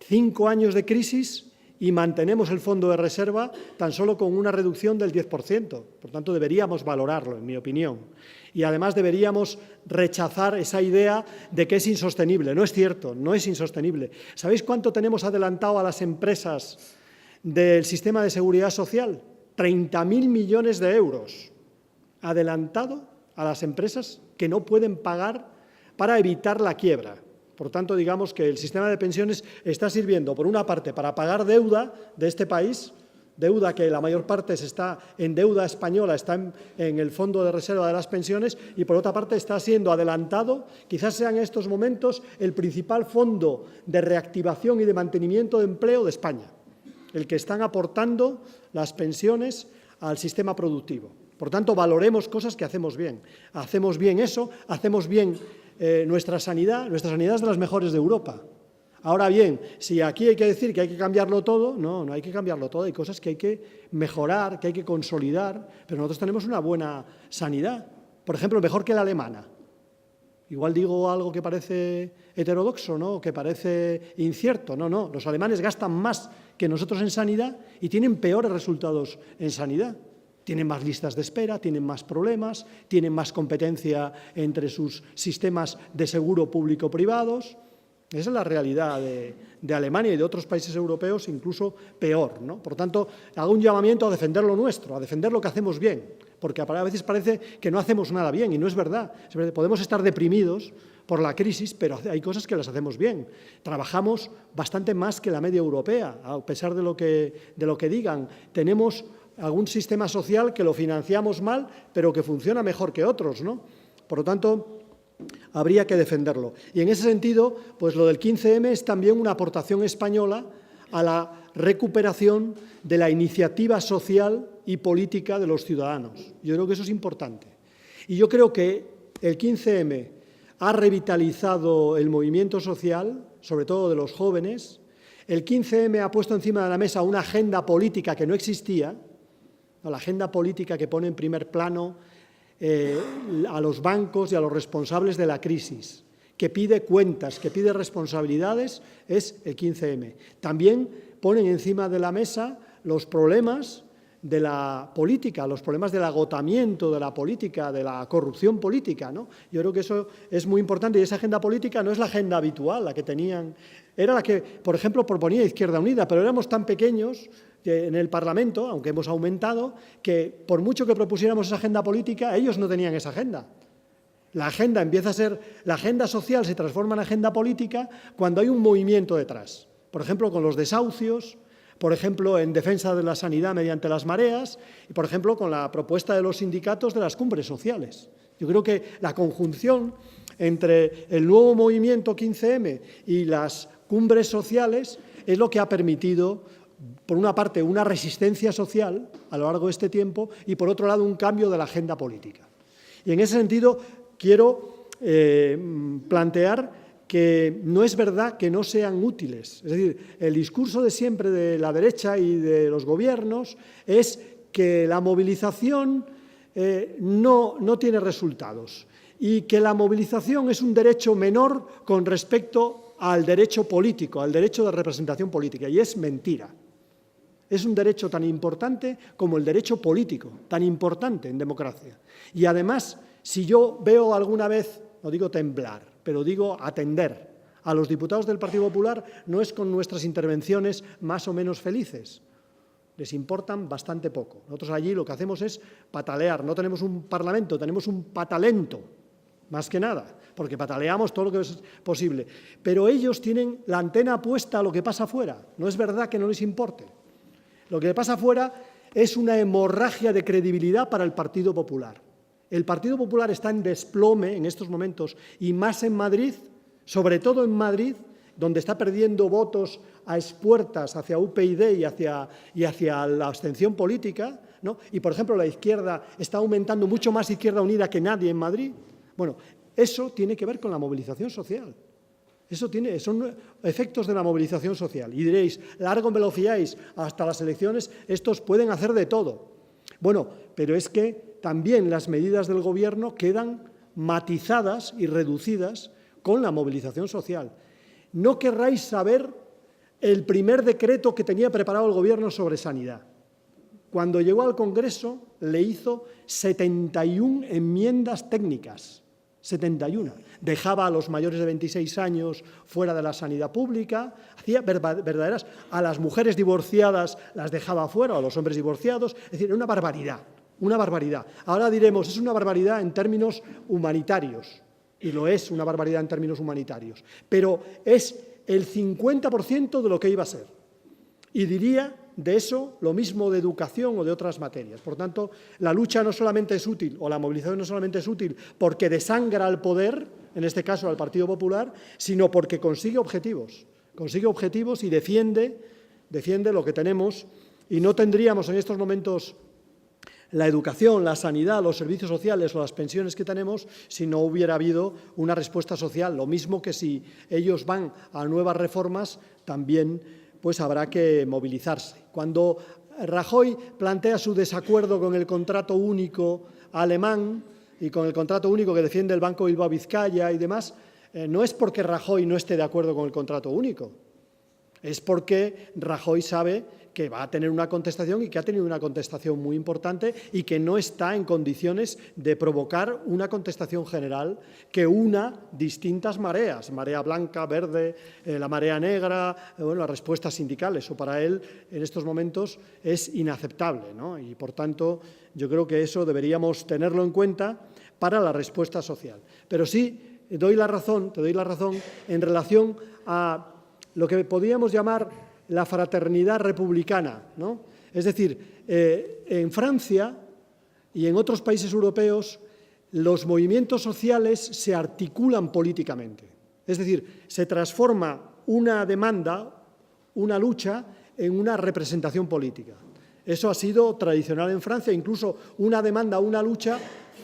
Speaker 3: 5 años de crisis y mantenemos el fondo de reserva tan solo con una reducción del 10%. Por tanto, deberíamos valorarlo, en mi opinión. Y además deberíamos rechazar esa idea de que es insostenible. No es cierto, no es insostenible. ¿Sabéis cuánto tenemos adelantado a las empresas del sistema de seguridad social? 30.000 millones de euros adelantado a las empresas que no pueden pagar para evitar la quiebra. Por tanto, digamos que el sistema de pensiones está sirviendo, por una parte, para pagar deuda de este país, deuda que la mayor parte está en deuda española, está en el fondo de reserva de las pensiones, y por otra parte está siendo adelantado, quizás sea en estos momentos el principal fondo de reactivación y de mantenimiento de empleo de España, el que están aportando las pensiones al sistema productivo. Por tanto, valoremos cosas que hacemos bien. Hacemos bien eso, hacemos bien nuestra sanidad es de las mejores de Europa. Ahora bien, si aquí hay que decir que hay que cambiarlo todo, no hay que cambiarlo todo, hay cosas que hay que mejorar, que hay que consolidar, pero nosotros tenemos una buena sanidad, por ejemplo, mejor que la alemana. Igual digo algo que parece heterodoxo, ¿no? Que parece incierto. No, los alemanes gastan más que nosotros en sanidad y tienen peores resultados en sanidad. Tienen más listas de espera, tienen más problemas, tienen más competencia entre sus sistemas de seguro público-privados. Esa es la realidad de Alemania y de otros países europeos, incluso peor, ¿no? Por tanto, hago un llamamiento a defender lo nuestro, a defender lo que hacemos bien, porque a veces parece que no hacemos nada bien, y no es verdad. Podemos estar deprimidos por la crisis, pero hay cosas que las hacemos bien. Trabajamos bastante más que la media europea, a pesar de lo que digan. Tenemos algún sistema social que lo financiamos mal, pero que funciona mejor que otros, ¿no? Por lo tanto, habría que defenderlo. Y en ese sentido, pues lo del 15M es también una aportación española a la recuperación de la iniciativa social y política de los ciudadanos. Yo creo que eso es importante. Y yo creo que el 15M ha revitalizado el movimiento social, sobre todo de los jóvenes. El 15M ha puesto encima de la mesa una agenda política que no existía, la agenda política que pone en primer plano a los bancos y a los responsables de la crisis, que pide cuentas, que pide responsabilidades, es el 15M. También ponen encima de la mesa los problemas de la política, los problemas del agotamiento de la política, de la corrupción política, ¿no? Yo creo que eso es muy importante y esa agenda política no es la agenda habitual, la que tenían, era la que, por ejemplo, proponía Izquierda Unida, pero éramos tan pequeños en el Parlamento, aunque hemos aumentado, que por mucho que propusiéramos esa agenda política, ellos no tenían esa agenda. La agenda empieza a ser, la agenda social se transforma en agenda política cuando hay un movimiento detrás. Por ejemplo, con los desahucios, por ejemplo, en defensa de la sanidad mediante las mareas y, por ejemplo, con la propuesta de los sindicatos de las cumbres sociales. Yo creo que la conjunción entre el nuevo movimiento 15M y las cumbres sociales es lo que ha permitido, por una parte, una resistencia social a lo largo de este tiempo y, por otro lado, un cambio de la agenda política. Y en ese sentido, quiero plantear que no es verdad que no sean útiles. Es decir, el discurso de siempre de la derecha y de los gobiernos es que la movilización no tiene resultados y que la movilización es un derecho menor con respecto al derecho político, al derecho de representación política, y es mentira. Es un derecho tan importante como el derecho político, tan importante en democracia. Y además, si yo veo alguna vez, no digo temblar, pero digo atender a los diputados del Partido Popular, no es con nuestras intervenciones más o menos felices. Les importan bastante poco. Nosotros allí lo que hacemos es patalear. No tenemos un parlamento, tenemos un patalento, más que nada, porque pataleamos todo lo que es posible. Pero ellos tienen la antena puesta a lo que pasa afuera. No es verdad que no les importe. Lo que pasa afuera es una hemorragia de credibilidad para el Partido Popular. El Partido Popular está en desplome en estos momentos y más en Madrid, sobre todo en Madrid, donde está perdiendo votos a expuertas hacia UPyD y hacia la abstención política, ¿no? Y, por ejemplo, la izquierda está aumentando mucho más Izquierda Unida que nadie en Madrid. Bueno, eso tiene que ver con la movilización social. Son efectos de la movilización social. Y diréis, largo me lo fiáis, hasta las elecciones estos pueden hacer de todo. Bueno, pero es que también las medidas del Gobierno quedan matizadas y reducidas con la movilización social. No querráis saber el primer decreto que tenía preparado el Gobierno sobre sanidad. Cuando llegó al Congreso le hizo 71 enmiendas técnicas. 71. Dejaba a los mayores de 26 años fuera de la sanidad pública, hacía verdaderas, a las mujeres divorciadas las dejaba fuera, a los hombres divorciados, es decir, era una barbaridad, una barbaridad. Ahora diremos, es una barbaridad en términos humanitarios, y lo es una barbaridad en términos humanitarios, pero es el 50% de lo que iba a ser. Y diría de eso lo mismo de educación o de otras materias. Por tanto, la lucha no solamente es útil, o la movilización no solamente es útil porque desangra al poder, en este caso al Partido Popular, sino porque consigue objetivos y defiende lo que tenemos, y no tendríamos en estos momentos la educación, la sanidad, los servicios sociales o las pensiones que tenemos si no hubiera habido una respuesta social. Lo mismo que si ellos van a nuevas reformas, también pues habrá que movilizarse. Cuando Rajoy plantea su desacuerdo con el contrato único alemán y con el contrato único que defiende el Banco Bilbao Vizcaya y demás, no es porque Rajoy no esté de acuerdo con el contrato único, es porque Rajoy sabe que va a tener una contestación y que ha tenido una contestación muy importante y que no está en condiciones de provocar una contestación general que una distintas mareas, marea blanca, verde, la marea negra, bueno, las respuestas sindicales. Eso para él en estos momentos es inaceptable, ¿no? Y por tanto yo creo que eso deberíamos tenerlo en cuenta para la respuesta social. Pero sí te doy la razón en relación a lo que podríamos llamar la fraternidad republicana, ¿no? Es decir, en Francia y en otros países europeos los movimientos sociales se articulan políticamente. Es decir, se transforma una demanda, una lucha, en una representación política. Eso ha sido tradicional en Francia, incluso una demanda, una lucha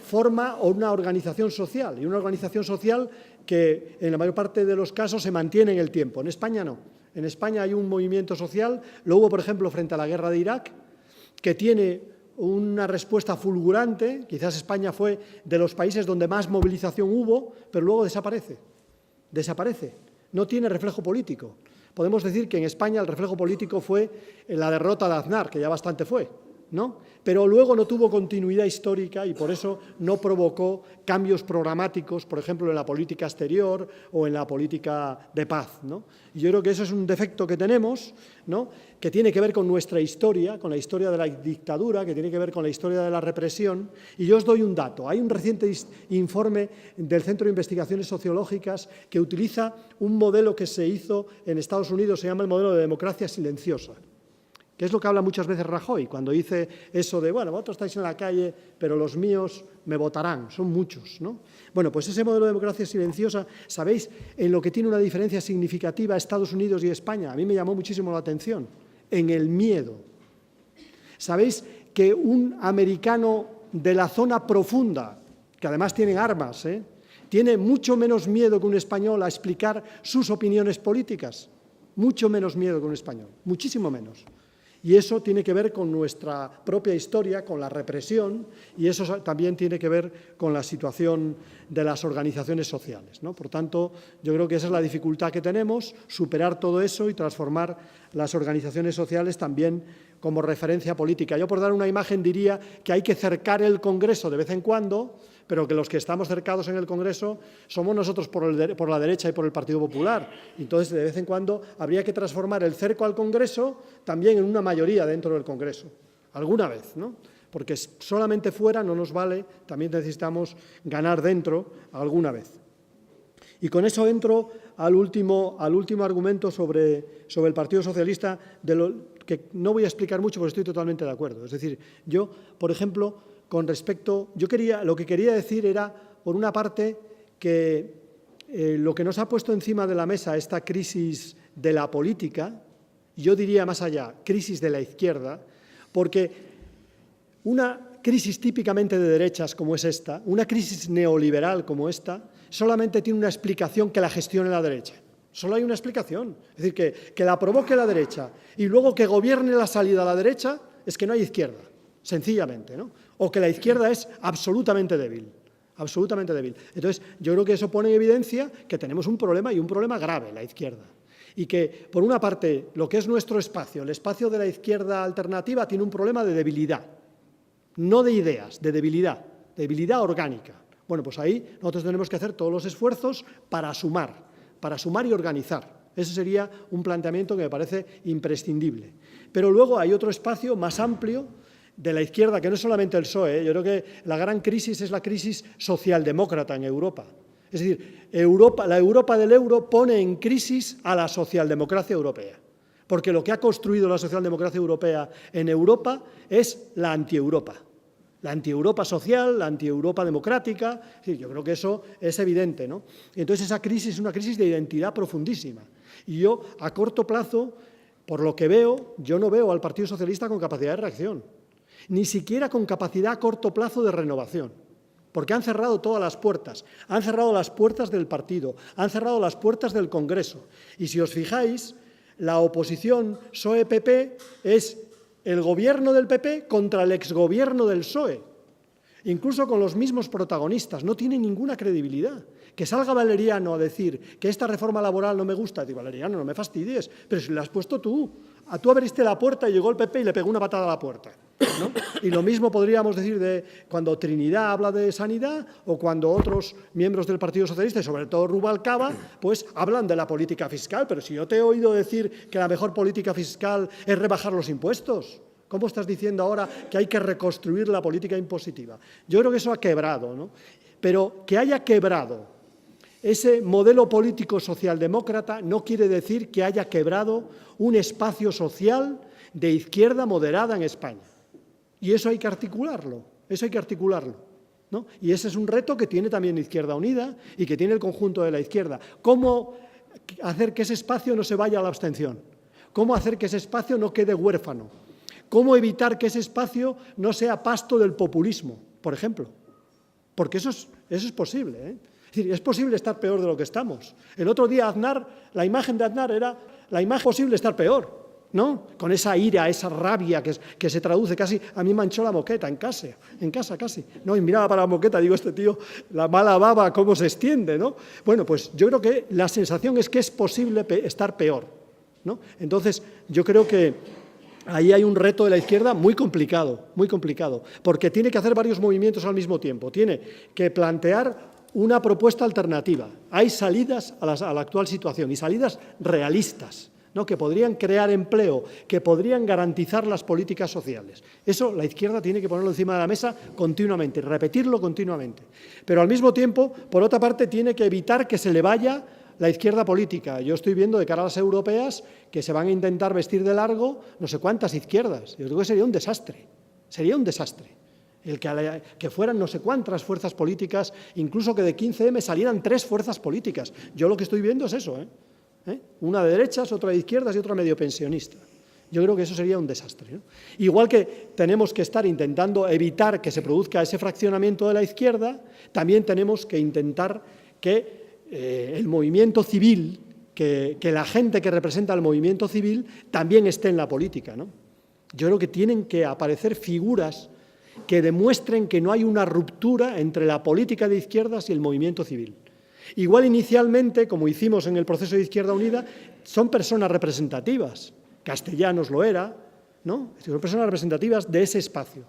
Speaker 3: forma una organización social, y una organización social que en la mayor parte de los casos se mantiene en el tiempo. En España no. En España hay un movimiento social, lo hubo, por ejemplo, frente a la guerra de Irak, que tiene una respuesta fulgurante. Quizás España fue de los países donde más movilización hubo, pero luego desaparece. No tiene reflejo político. Podemos decir que en España el reflejo político fue la derrota de Aznar, que ya bastante fue, ¿no? Pero luego no tuvo continuidad histórica y por eso no provocó cambios programáticos, por ejemplo, en la política exterior o en la política de paz, ¿no? Y yo creo que eso es un defecto que tenemos, ¿no? Que tiene que ver con nuestra historia, con la historia de la dictadura, que tiene que ver con la historia de la represión. Y yo os doy un dato. Hay un reciente informe del Centro de Investigaciones Sociológicas que utiliza un modelo que se hizo en Estados Unidos, se llama el modelo de democracia silenciosa, que es lo que habla muchas veces Rajoy, cuando dice eso de, bueno, vosotros estáis en la calle, pero los míos me votarán, son muchos, ¿no? Bueno, pues ese modelo de democracia silenciosa, ¿sabéis en lo que tiene una diferencia significativa Estados Unidos y España? A mí me llamó muchísimo la atención, en el miedo. ¿Sabéis que un americano de la zona profunda, que además tienen armas, tiene mucho menos miedo que un español a explicar sus opiniones políticas? Mucho menos miedo que un español, muchísimo menos. Y eso tiene que ver con nuestra propia historia, con la represión, y eso también tiene que ver con la situación de las organizaciones sociales, ¿no? Por tanto, yo creo que esa es la dificultad que tenemos, superar todo eso y transformar las organizaciones sociales también como referencia política. Yo, por dar una imagen, diría que hay que cercar el Congreso de vez en cuando, pero que los que estamos cercados en el Congreso somos nosotros por la derecha y por el Partido Popular. Entonces, de vez en cuando habría que transformar el cerco al Congreso también en una mayoría dentro del Congreso, alguna vez, ¿no? Porque solamente fuera no nos vale, también necesitamos ganar dentro alguna vez. Y con eso entro al último argumento sobre el Partido Socialista, que no voy a explicar mucho porque estoy totalmente de acuerdo. Es decir, yo, por ejemplo, con respecto, lo que quería decir era, por una parte, que lo que nos ha puesto encima de la mesa esta crisis de la política, yo diría más allá, crisis de la izquierda, porque una crisis típicamente de derechas como es esta, una crisis neoliberal como esta, solamente tiene una explicación que la gestione la derecha. Solo hay una explicación. Es decir, que la provoque la derecha y luego que gobierne la salida a la derecha, es que no hay izquierda, sencillamente, ¿no? O que la izquierda es absolutamente débil. Absolutamente débil. Entonces, yo creo que eso pone en evidencia que tenemos un problema y un problema grave, la izquierda. Y que, por una parte, lo que es nuestro espacio, el espacio de la izquierda alternativa, tiene un problema de debilidad. No de ideas, de debilidad orgánica. Bueno, pues ahí nosotros tenemos que hacer todos los esfuerzos para sumar y organizar. Ese sería un planteamiento que me parece imprescindible. Pero luego hay otro espacio más amplio de la izquierda, que no es solamente el PSOE. Yo creo que la gran crisis es la crisis socialdemócrata en Europa. Es decir, la Europa del euro pone en crisis a la socialdemocracia europea. Porque lo que ha construido la socialdemocracia europea en Europa es la anti-Europa. La anti-Europa social, la anti-Europa democrática. Sí, yo creo que eso es evidente, ¿no? Entonces esa crisis es una crisis de identidad profundísima. Y yo, a corto plazo, por lo que veo, yo no veo al Partido Socialista con capacidad de reacción, ni siquiera con capacidad a corto plazo de renovación, porque han cerrado todas las puertas, han cerrado las puertas del partido, han cerrado las puertas del Congreso. Y si os fijáis, la oposición PSOE-PP es el gobierno del PP contra el exgobierno del PSOE, incluso con los mismos protagonistas, no tiene ninguna credibilidad. Que salga Valeriano a decir que esta reforma laboral no me gusta, digo, Valeriano, no me fastidies, pero si la has puesto tú. Tú abriste la puerta y llegó el PP y le pegó una patada a la puerta, ¿no? Y lo mismo podríamos decir de cuando Trinidad habla de sanidad o cuando otros miembros del Partido Socialista, y sobre todo Rubalcaba, pues hablan de la política fiscal. Pero si yo te he oído decir que la mejor política fiscal es rebajar los impuestos, ¿cómo estás diciendo ahora que hay que reconstruir la política impositiva? Yo creo que eso ha quebrado, ¿no? Pero que haya quebrado ese modelo político socialdemócrata no quiere decir que haya quebrado un espacio social de izquierda moderada en España. Y eso hay que articularlo, ¿no? Y ese es un reto que tiene también Izquierda Unida y que tiene el conjunto de la izquierda. ¿Cómo hacer que ese espacio no se vaya a la abstención? ¿Cómo hacer que ese espacio no quede huérfano? ¿Cómo evitar que ese espacio no sea pasto del populismo, por ejemplo? Porque eso es posible, ¿eh? Es decir, es posible estar peor de lo que estamos. El otro día Aznar, la imagen de Aznar era la imagen posible estar peor, ¿no? Con esa ira, esa rabia que se traduce casi, a mí manchó la moqueta en casa casi. No, y miraba para la moqueta, digo, este tío, la mala baba, cómo se extiende, ¿no? Bueno, pues yo creo que la sensación es que es posible estar peor, ¿no? Entonces, yo creo que ahí hay un reto de la izquierda muy complicado, porque tiene que hacer varios movimientos al mismo tiempo. Tiene que plantear una propuesta alternativa. Hay salidas a la actual situación y salidas realistas, ¿no?, que podrían crear empleo, que podrían garantizar las políticas sociales. Eso la izquierda tiene que ponerlo encima de la mesa continuamente, repetirlo continuamente. Pero al mismo tiempo, por otra parte, tiene que evitar que se le vaya la izquierda política. Yo estoy viendo de cara a las europeas que se van a intentar vestir de largo no sé cuántas izquierdas. Yo creo que sería un desastre, el que fueran no sé cuántas fuerzas políticas, incluso que de 15M salieran 3 fuerzas políticas. Yo lo que estoy viendo es eso, una de derechas, otra de izquierdas y otra medio pensionista. Yo creo que eso sería un desastre, ¿no? Igual que tenemos que estar intentando evitar que se produzca ese fraccionamiento de la izquierda, también tenemos que intentar que el movimiento civil, que la gente que representa el movimiento civil también esté en la política, ¿no? Yo creo que tienen que aparecer figuras que demuestren que no hay una ruptura entre la política de izquierdas y el movimiento civil. Igual inicialmente, como hicimos en el proceso de Izquierda Unida, son personas representativas. Castellanos lo era, ¿no? Son personas representativas de ese espacio.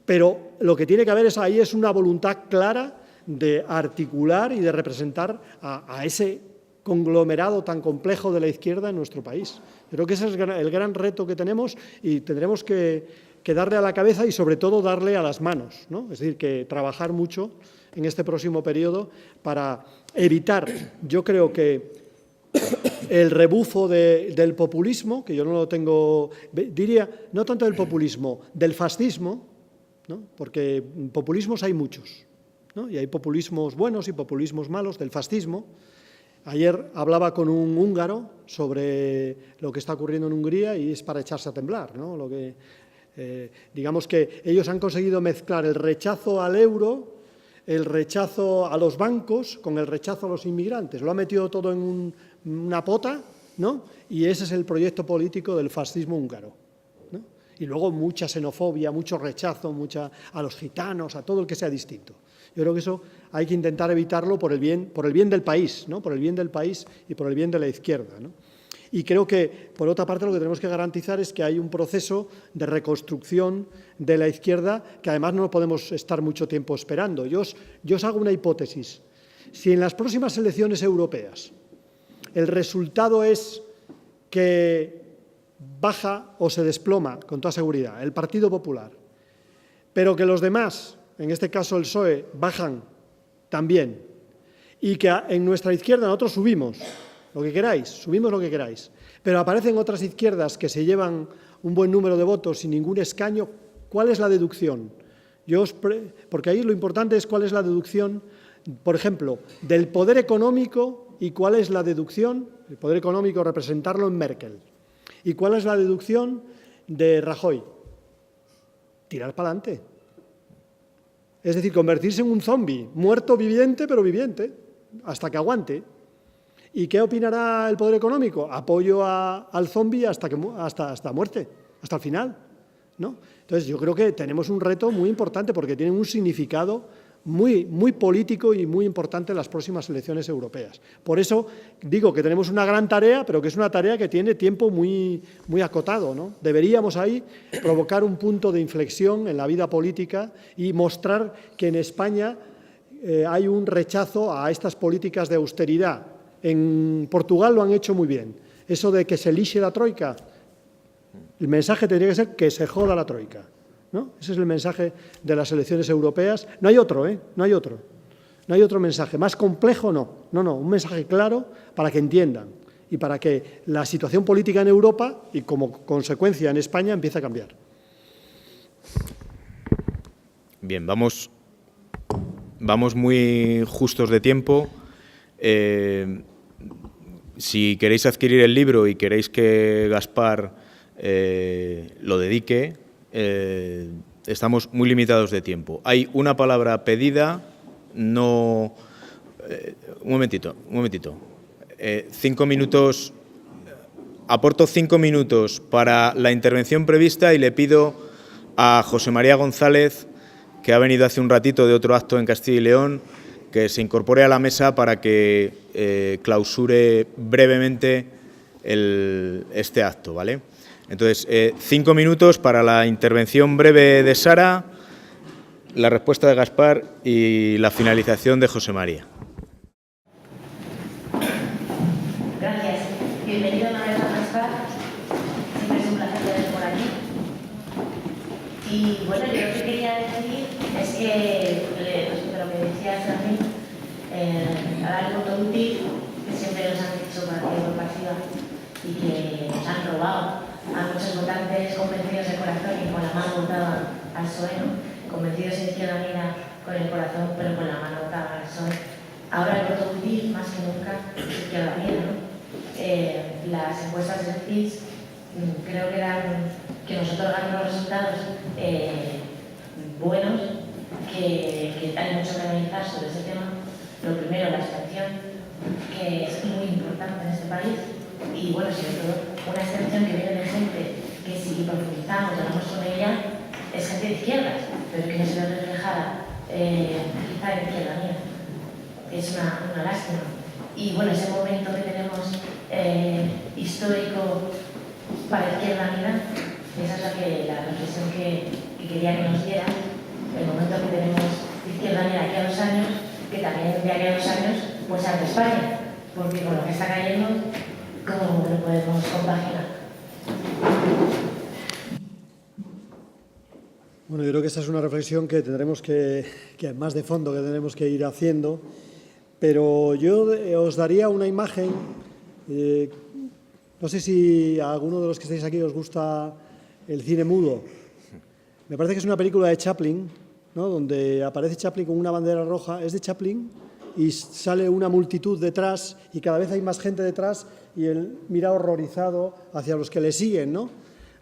Speaker 3: Pero lo que tiene que haber ahí es una voluntad clara de articular y de representar a ese conglomerado tan complejo de la izquierda en nuestro país. Yo creo que ese es el gran reto que tenemos y tendremos que darle a la cabeza y sobre todo darle a las manos, ¿no? Es decir, que trabajar mucho en este próximo periodo para evitar, yo creo que el rebufo del populismo, que yo no lo tengo, diría, no tanto del populismo, del fascismo, ¿no? Porque populismos hay muchos, ¿no? Y hay populismos buenos y populismos malos, del fascismo. Ayer hablaba con un húngaro sobre lo que está ocurriendo en Hungría y es para echarse a temblar, ¿no? Digamos que ellos han conseguido mezclar el rechazo al euro, el rechazo a los bancos con el rechazo a los inmigrantes. Lo ha metido todo en una pota, ¿no? Y ese es el proyecto político del fascismo húngaro, ¿no? Y luego mucha xenofobia, mucho rechazo a los gitanos, a todo el que sea distinto. Yo creo que eso hay que intentar evitarlo por el bien del país, ¿no? Por el bien del país y por el bien de la izquierda, ¿no? Y creo que, por otra parte, lo que tenemos que garantizar es que hay un proceso de reconstrucción de la izquierda que además no podemos estar mucho tiempo esperando. Yo os hago una hipótesis. Si en las próximas elecciones europeas el resultado es que baja o se desploma, con toda seguridad, el Partido Popular, pero que los demás, en este caso el PSOE, bajan también, y que en nuestra izquierda nosotros subimos lo que queráis, pero aparecen otras izquierdas que se llevan un buen número de votos sin ningún escaño, ¿cuál es la deducción? Porque ahí lo importante es cuál es la deducción, por ejemplo, del poder económico y cuál es la deducción, el poder económico representarlo en Merkel, y cuál es la deducción de Rajoy. Tirar para adelante. Es decir, convertirse en un zombi, muerto viviente, pero viviente, hasta que aguante. ¿Y qué opinará el poder económico? Apoyo al zombi hasta muerte, hasta el final, ¿no? Entonces, yo creo que tenemos un reto muy importante porque tiene un significado muy, muy político y muy importante en las próximas elecciones europeas. Por eso digo que tenemos una gran tarea, pero que es una tarea que tiene tiempo muy, muy acotado, ¿no? Deberíamos ahí provocar un punto de inflexión en la vida política y mostrar que en España hay un rechazo a estas políticas de austeridad. En Portugal lo han hecho muy bien. Eso de que se lixe la troika, el mensaje tendría que ser que se joda la troika, ¿no? Ese es el mensaje de las elecciones europeas. No hay otro, no hay otro. No hay otro mensaje. Más complejo, no. No, un mensaje claro para que entiendan y para que la situación política en Europa y como consecuencia en España empiece a cambiar.
Speaker 2: Bien, vamos muy justos de tiempo. Si queréis adquirir el libro y queréis que Gaspar lo dedique, estamos muy limitados de tiempo. Hay una palabra pedida, no... un momentito. 5 minutos, aporto 5 minutos para la intervención prevista y le pido a José María González, que ha venido hace un ratito de otro acto en Castilla y León, que se incorpore a la mesa para que clausure brevemente este acto, ¿vale? Entonces, 5 minutos para la intervención breve de Sara, la respuesta de Gaspar y la finalización de José María.
Speaker 6: Gracias. Bienvenido una vez a Gaspar. Siempre es un placer tenerte por aquí. Y bueno, yo lo que quería decir es que, respecto a lo que decías también, a dar el voto útil, que siempre nos han dicho partido por partido y que nos han robado a muchos votantes convencidos de corazón y con la mano votada al PSOE, ¿no? Convencidos en Izquierda Unida con el corazón, pero con la mano votada al PSOE. Ahora el voto útil, más que nunca, es Izquierda Unida, ¿no? Las encuestas del CIS creo que nos otorgan unos resultados buenos, que hay mucho que analizar sobre ese tema. Lo primero, la abstención, que es muy importante en este país, y bueno, sobre todo, una abstención que viene de gente que si profundizamos, hablamos con ella, es gente de izquierdas, pero que no se ve reflejada quizá en Izquierda Unida. Es una lástima. Y bueno, ese momento que tenemos histórico para Izquierda Unida, esa es la reflexión que quería que nos diera, el momento que tenemos Izquierda Unida aquí a 2 años, que también de aquí a 2 años pues abre España, porque con lo que está cayendo, ¿cómo lo podemos compaginar?
Speaker 3: Bueno, yo creo que esta es una reflexión que tendremos que más de fondo, que tendremos que ir haciendo, pero yo os daría una imagen, no sé si a alguno de los que estáis aquí os gusta el cine mudo. Me parece que es una película de Chaplin, ¿no?, donde aparece Chaplin con una bandera roja, es de Chaplin, y sale una multitud detrás y cada vez hay más gente detrás y él mira horrorizado hacia los que le siguen, ¿no?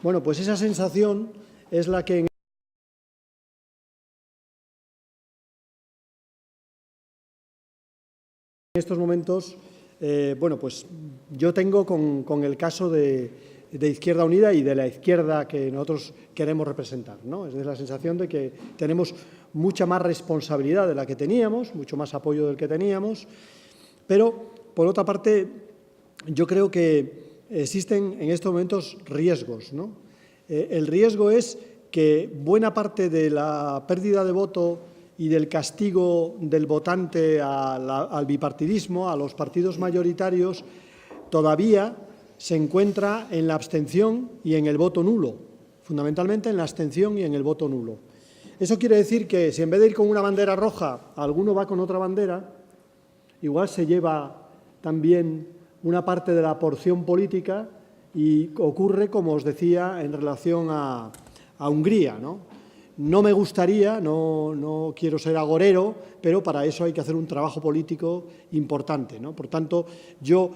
Speaker 3: Bueno, pues esa sensación es la que en estos momentos, bueno, pues yo tengo con el caso de Izquierda Unida y de la izquierda que nosotros queremos representar, ¿no? Es la sensación de que tenemos mucha más responsabilidad de la que teníamos, mucho más apoyo del que teníamos, pero, por otra parte, yo creo que existen en estos momentos riesgos, ¿no? El riesgo es que buena parte de la pérdida de voto y del castigo del votante al bipartidismo, a los partidos mayoritarios, todavía se encuentra en la abstención y en el voto nulo, fundamentalmente en la abstención y en el voto nulo. Eso quiere decir que si en vez de ir con una bandera roja, alguno va con otra bandera, igual se lleva también una parte de la porción política y ocurre, como os decía, en relación a Hungría, ¿no? No me gustaría, no quiero ser agorero, pero para eso hay que hacer un trabajo político importante, ¿no? Por tanto, yo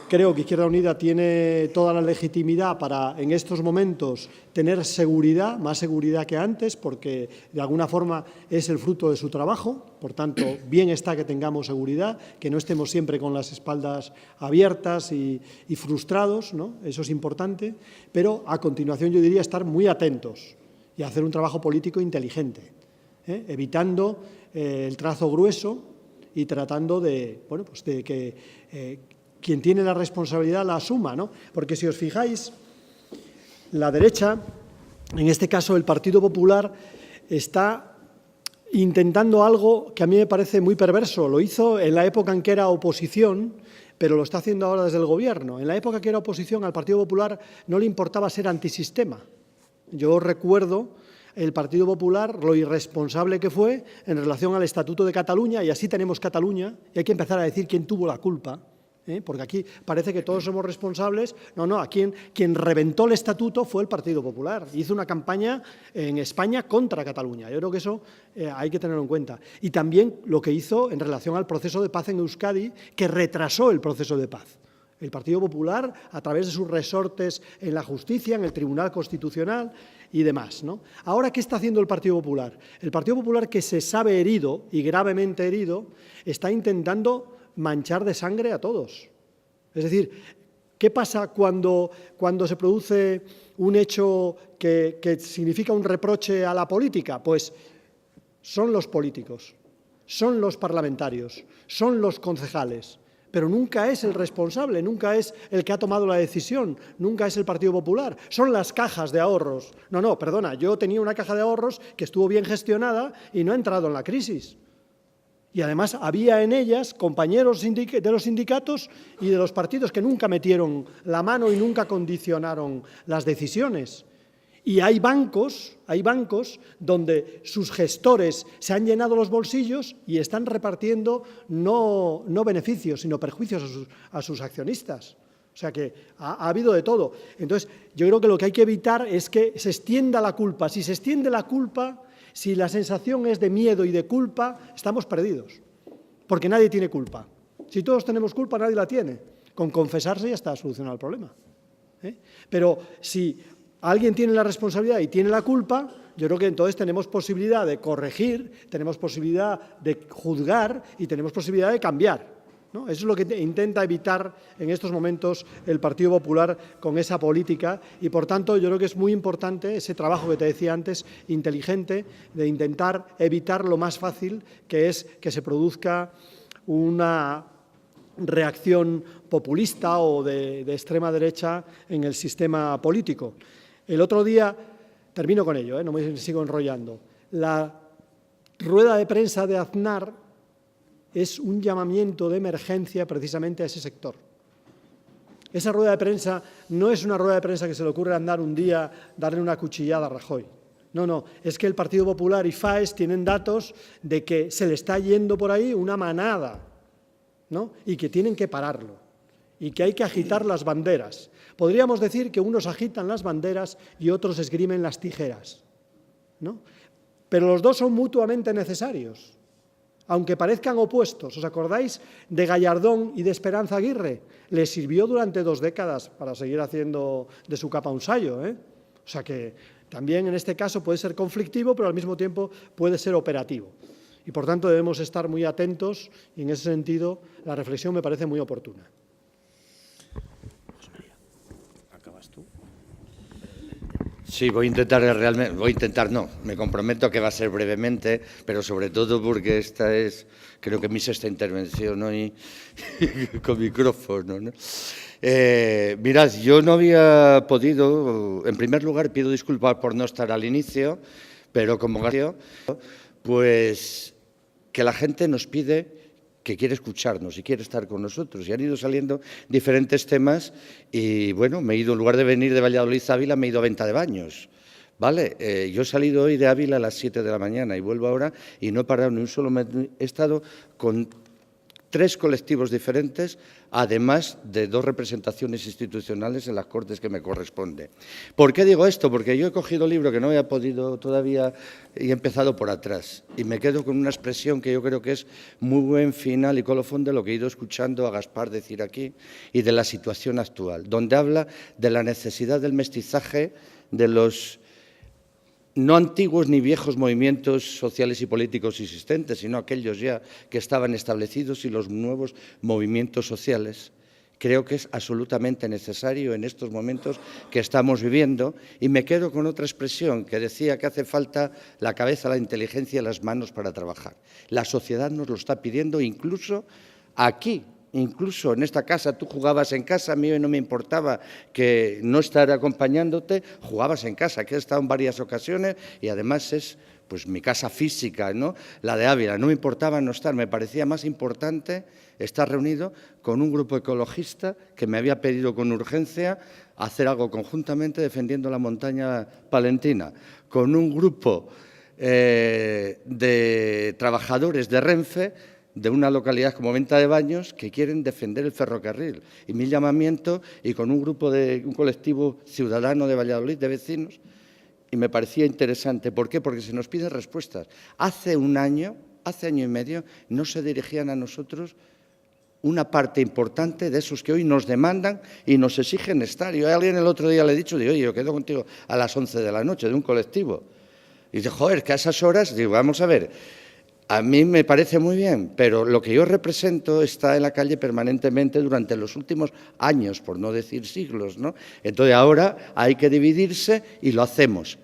Speaker 3: creo que Izquierda Unida tiene toda la legitimidad para, en estos momentos, tener seguridad, más seguridad que antes, porque de alguna forma es el fruto de su trabajo. Por tanto, bien está que tengamos seguridad, que no estemos siempre con las espaldas abiertas y frustrados, ¿no? Eso es importante, pero a continuación yo diría estar muy atentos y hacer un trabajo político inteligente, evitando el trazo grueso y tratando de, bueno, pues de que quien tiene la responsabilidad la asuma, ¿no? Porque si os fijáis, la derecha, en este caso el Partido Popular, está intentando algo que a mí me parece muy perverso. Lo hizo en la época en que era oposición, pero lo está haciendo ahora desde el Gobierno. En la época que era oposición al Partido Popular no le importaba ser antisistema. Yo recuerdo el Partido Popular, lo irresponsable que fue en relación al Estatuto de Cataluña, y así tenemos Cataluña, y hay que empezar a decir quién tuvo la culpa, porque aquí parece que todos somos responsables. No, aquí quien reventó el Estatuto fue el Partido Popular. Hizo una campaña en España contra Cataluña. Yo creo que eso hay que tenerlo en cuenta. Y también lo que hizo en relación al proceso de paz en Euskadi, que retrasó el proceso de paz. El Partido Popular, a través de sus resortes en la justicia, en el Tribunal Constitucional y demás, ¿no? Ahora, ¿qué está haciendo el Partido Popular? El Partido Popular, que se sabe herido y gravemente herido, está intentando manchar de sangre a todos. Es decir, ¿qué pasa cuando se produce un hecho que significa un reproche a la política? Pues son los políticos, son los parlamentarios, son los concejales. pero nunca es el responsable, nunca es el que ha tomado la decisión, nunca es el Partido Popular. Son las cajas de ahorros. No, perdona, yo tenía una caja de ahorros que estuvo bien gestionada y no ha entrado en la crisis. Y además había en ellas compañeros de los sindicatos y de los partidos que nunca metieron la mano y nunca condicionaron las decisiones. Y hay bancos donde sus gestores se han llenado los bolsillos y están repartiendo no beneficios, sino perjuicios a sus accionistas. O sea que ha habido de todo. Entonces, yo creo que lo que hay que evitar es que se extienda la culpa. Si se extiende la culpa, si la sensación es de miedo y de culpa, estamos perdidos, porque nadie tiene culpa. Si todos tenemos culpa, nadie la tiene. Con confesarse ya está solucionado el problema. Pero si alguien tiene la responsabilidad y tiene la culpa, yo creo que entonces tenemos posibilidad de corregir, tenemos posibilidad de juzgar y tenemos posibilidad de cambiar, ¿no? Eso es lo que intenta evitar en estos momentos el Partido Popular con esa política y, por tanto, yo creo que es muy importante ese trabajo que te decía antes, inteligente, de intentar evitar lo más fácil, que es que se produzca una reacción populista o de extrema derecha en el sistema político. El otro día, termino con ello, no me sigo enrollando, la rueda de prensa de Aznar es un llamamiento de emergencia precisamente a ese sector. Esa rueda de prensa no es una rueda de prensa que se le ocurre andar un día, darle una cuchillada a Rajoy. No, es que el Partido Popular y FAES tienen datos de que se le está yendo por ahí una manada, ¿no? Y que tienen que pararlo y que hay que agitar las banderas. Podríamos decir que unos agitan las banderas y otros esgrimen las tijeras, ¿no? Pero los dos son mutuamente necesarios, aunque parezcan opuestos. ¿Os acordáis de Gallardón y de Esperanza Aguirre? Le sirvió durante 2 décadas para seguir haciendo de su capa un sayo, O sea que también en este caso puede ser conflictivo, pero al mismo tiempo puede ser operativo. Y por tanto debemos estar muy atentos y en ese sentido la reflexión me parece muy oportuna.
Speaker 7: Sí, me comprometo que va a ser brevemente, pero sobre todo porque esta es, creo que mi 6ª intervención hoy con micrófono, ¿no? Mirad, yo no había podido, en primer lugar pido disculpas por no estar al inicio, pero como pues que la gente nos pide que quiere escucharnos y quiere estar con nosotros. Y han ido saliendo diferentes temas y, bueno, me he ido, en lugar de venir de Valladolid a Ávila, me he ido a Venta de Baños. ¿Vale? Yo he salido hoy de Ávila a las 7 de la mañana y vuelvo ahora y no he parado ni un solo momento. He estado con 3 colectivos diferentes, además de 2 representaciones institucionales en las Cortes que me corresponde. ¿Por qué digo esto? Porque yo he cogido el libro que no había podido todavía y he empezado por atrás. Y me quedo con una expresión que yo creo que es muy buen final y colofón de lo que he ido escuchando a Gaspar decir aquí y de la situación actual, donde habla de la necesidad del mestizaje de los no antiguos ni viejos movimientos sociales y políticos existentes, sino aquellos ya que estaban establecidos y los nuevos movimientos sociales. Creo que es absolutamente necesario en estos momentos que estamos viviendo y me quedo con otra expresión que decía que hace falta la cabeza, la inteligencia y las manos para trabajar. La sociedad nos lo está pidiendo incluso aquí. Incluso en esta casa, tú jugabas en casa, a mí no me importaba que no estar acompañándote, jugabas en casa, que he estado en varias ocasiones y además es pues mi casa física, ¿no? La de Ávila. No me importaba no estar, me parecía más importante estar reunido con un grupo ecologista que me había pedido con urgencia hacer algo conjuntamente defendiendo la montaña palentina, con un grupo de trabajadores de Renfe de una localidad como Venta de Baños que quieren defender el ferrocarril. Y mi llamamiento, y con un grupo un colectivo ciudadano de Valladolid, de vecinos, y me parecía interesante. ¿Por qué? Porque se nos piden respuestas. Hace año y medio, no se dirigían a nosotros una parte importante de esos que hoy nos demandan y nos exigen estar. Yo a alguien el otro día le he dicho, digo, oye, yo quedo contigo a las 11 de la noche de un colectivo. Y dice, joder, que a esas horas, digo, vamos a ver, a mí me parece muy bien, pero lo que yo represento está en la calle permanentemente durante los últimos años, por no decir siglos, ¿no? Entonces ahora hay que dividirse y lo hacemos.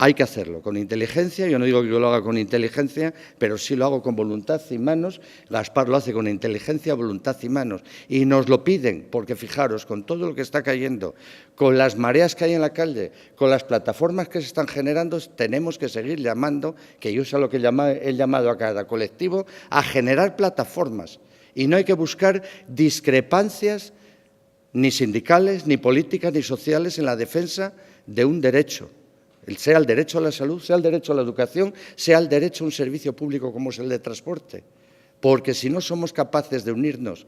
Speaker 7: hay que hacerlo con inteligencia. Yo no digo que yo lo haga con inteligencia, pero sí lo hago con voluntad y manos. Gaspar lo hace con inteligencia, voluntad y manos. Y nos lo piden, porque fijaros, con todo lo que está cayendo, con las mareas que hay en la calle, con las plataformas que se están generando, tenemos que seguir llamando, que yo sé lo que he llamado a cada colectivo, a generar plataformas. Y no hay que buscar discrepancias ni sindicales, ni políticas, ni sociales en la defensa de un derecho. Sea el derecho a la salud, sea el derecho a la educación, sea el derecho a un servicio público como es el de transporte. Porque si no somos capaces de unirnos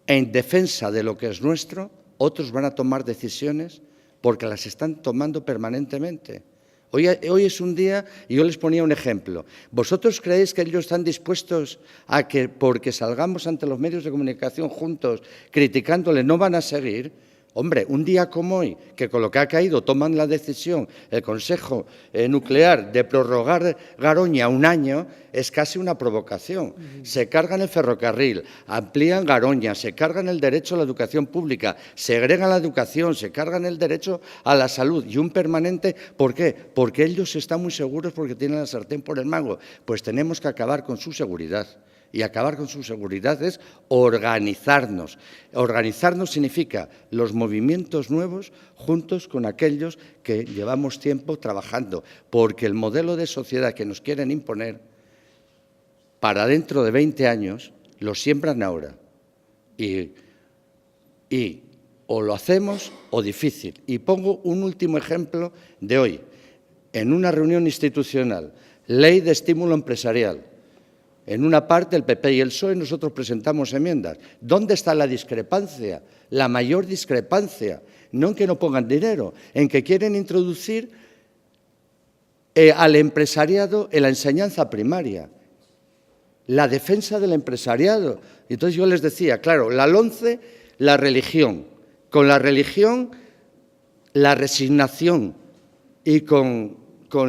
Speaker 7: en defensa de lo que es nuestro, otros van a tomar decisiones porque las están tomando permanentemente. Hoy es un día, y yo les ponía un ejemplo. ¿Vosotros creéis que ellos están dispuestos a que, porque salgamos ante los medios de comunicación juntos, criticándole, no van a seguir? Hombre, un día como hoy, que con lo que ha caído toman la decisión, el Consejo Nuclear, de prorrogar Garoña un año, es casi una provocación. Se cargan el ferrocarril, amplían Garoña, se cargan el derecho a la educación pública, segregan la educación, se cargan el derecho a la salud y un permanente. ¿Por qué? Porque ellos están muy seguros porque tienen la sartén por el mango. Pues tenemos que acabar con su seguridad. Y acabar con su seguridad es organizarnos. Organizarnos significa los movimientos nuevos juntos con aquellos que llevamos tiempo trabajando, porque el modelo de sociedad que nos quieren imponer para dentro de 20 años lo siembran ahora. Y o lo hacemos o difícil. Y pongo un último ejemplo de hoy. En una reunión institucional, ley de estímulo empresarial. En una parte, el PP y el PSOE, nosotros presentamos enmiendas. ¿Dónde está la discrepancia? La mayor discrepancia. No en que no pongan dinero, en que quieren introducir al empresariado en la enseñanza primaria. La defensa del empresariado. Entonces yo les decía, claro, la LOMCE, la religión. Con la religión, la resignación. Y con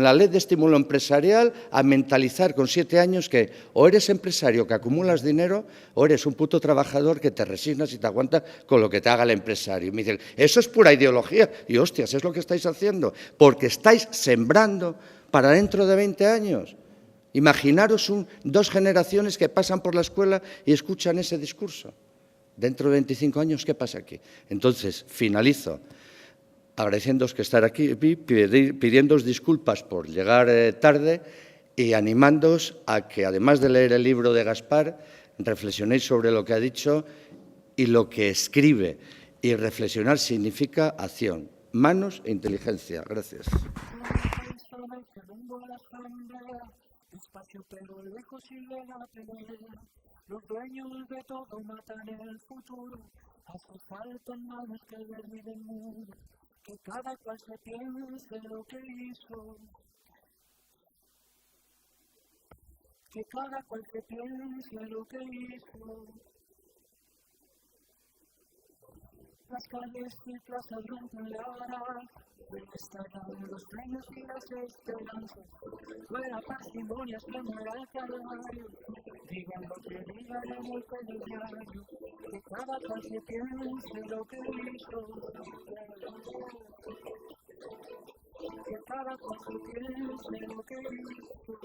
Speaker 7: la ley de estímulo empresarial, a mentalizar con 7 años que o eres empresario que acumulas dinero o eres un puto trabajador que te resignas y te aguantas con lo que te haga el empresario. Y me dicen, eso es pura ideología. Y hostias, es lo que estáis haciendo, porque estáis sembrando para dentro de 20 años. Imaginaros 2 generaciones que pasan por la escuela y escuchan ese discurso. Dentro de 25 años, ¿qué pasa aquí? Entonces, finalizo agradeciéndoos que estar aquí, pidiéndoos disculpas por llegar tarde y animándoos a que, además de leer el libro de Gaspar, reflexionéis sobre lo que ha dicho y lo que escribe. Y reflexionar significa acción, manos e inteligencia. Gracias.
Speaker 8: Los dueños de todo matan el futuro, hace falta manos que derriben el muro, que cada cual se piense lo que hizo, que cada cual se piense lo que hizo. Las calles y plazas rompen la hora, estallan los sueños y las esperanzas, fuera parsimonias que muera el calendario, digan lo que digan en el telediario, que cada cual se piense lo que hizo, que cada cual se piense lo que hizo.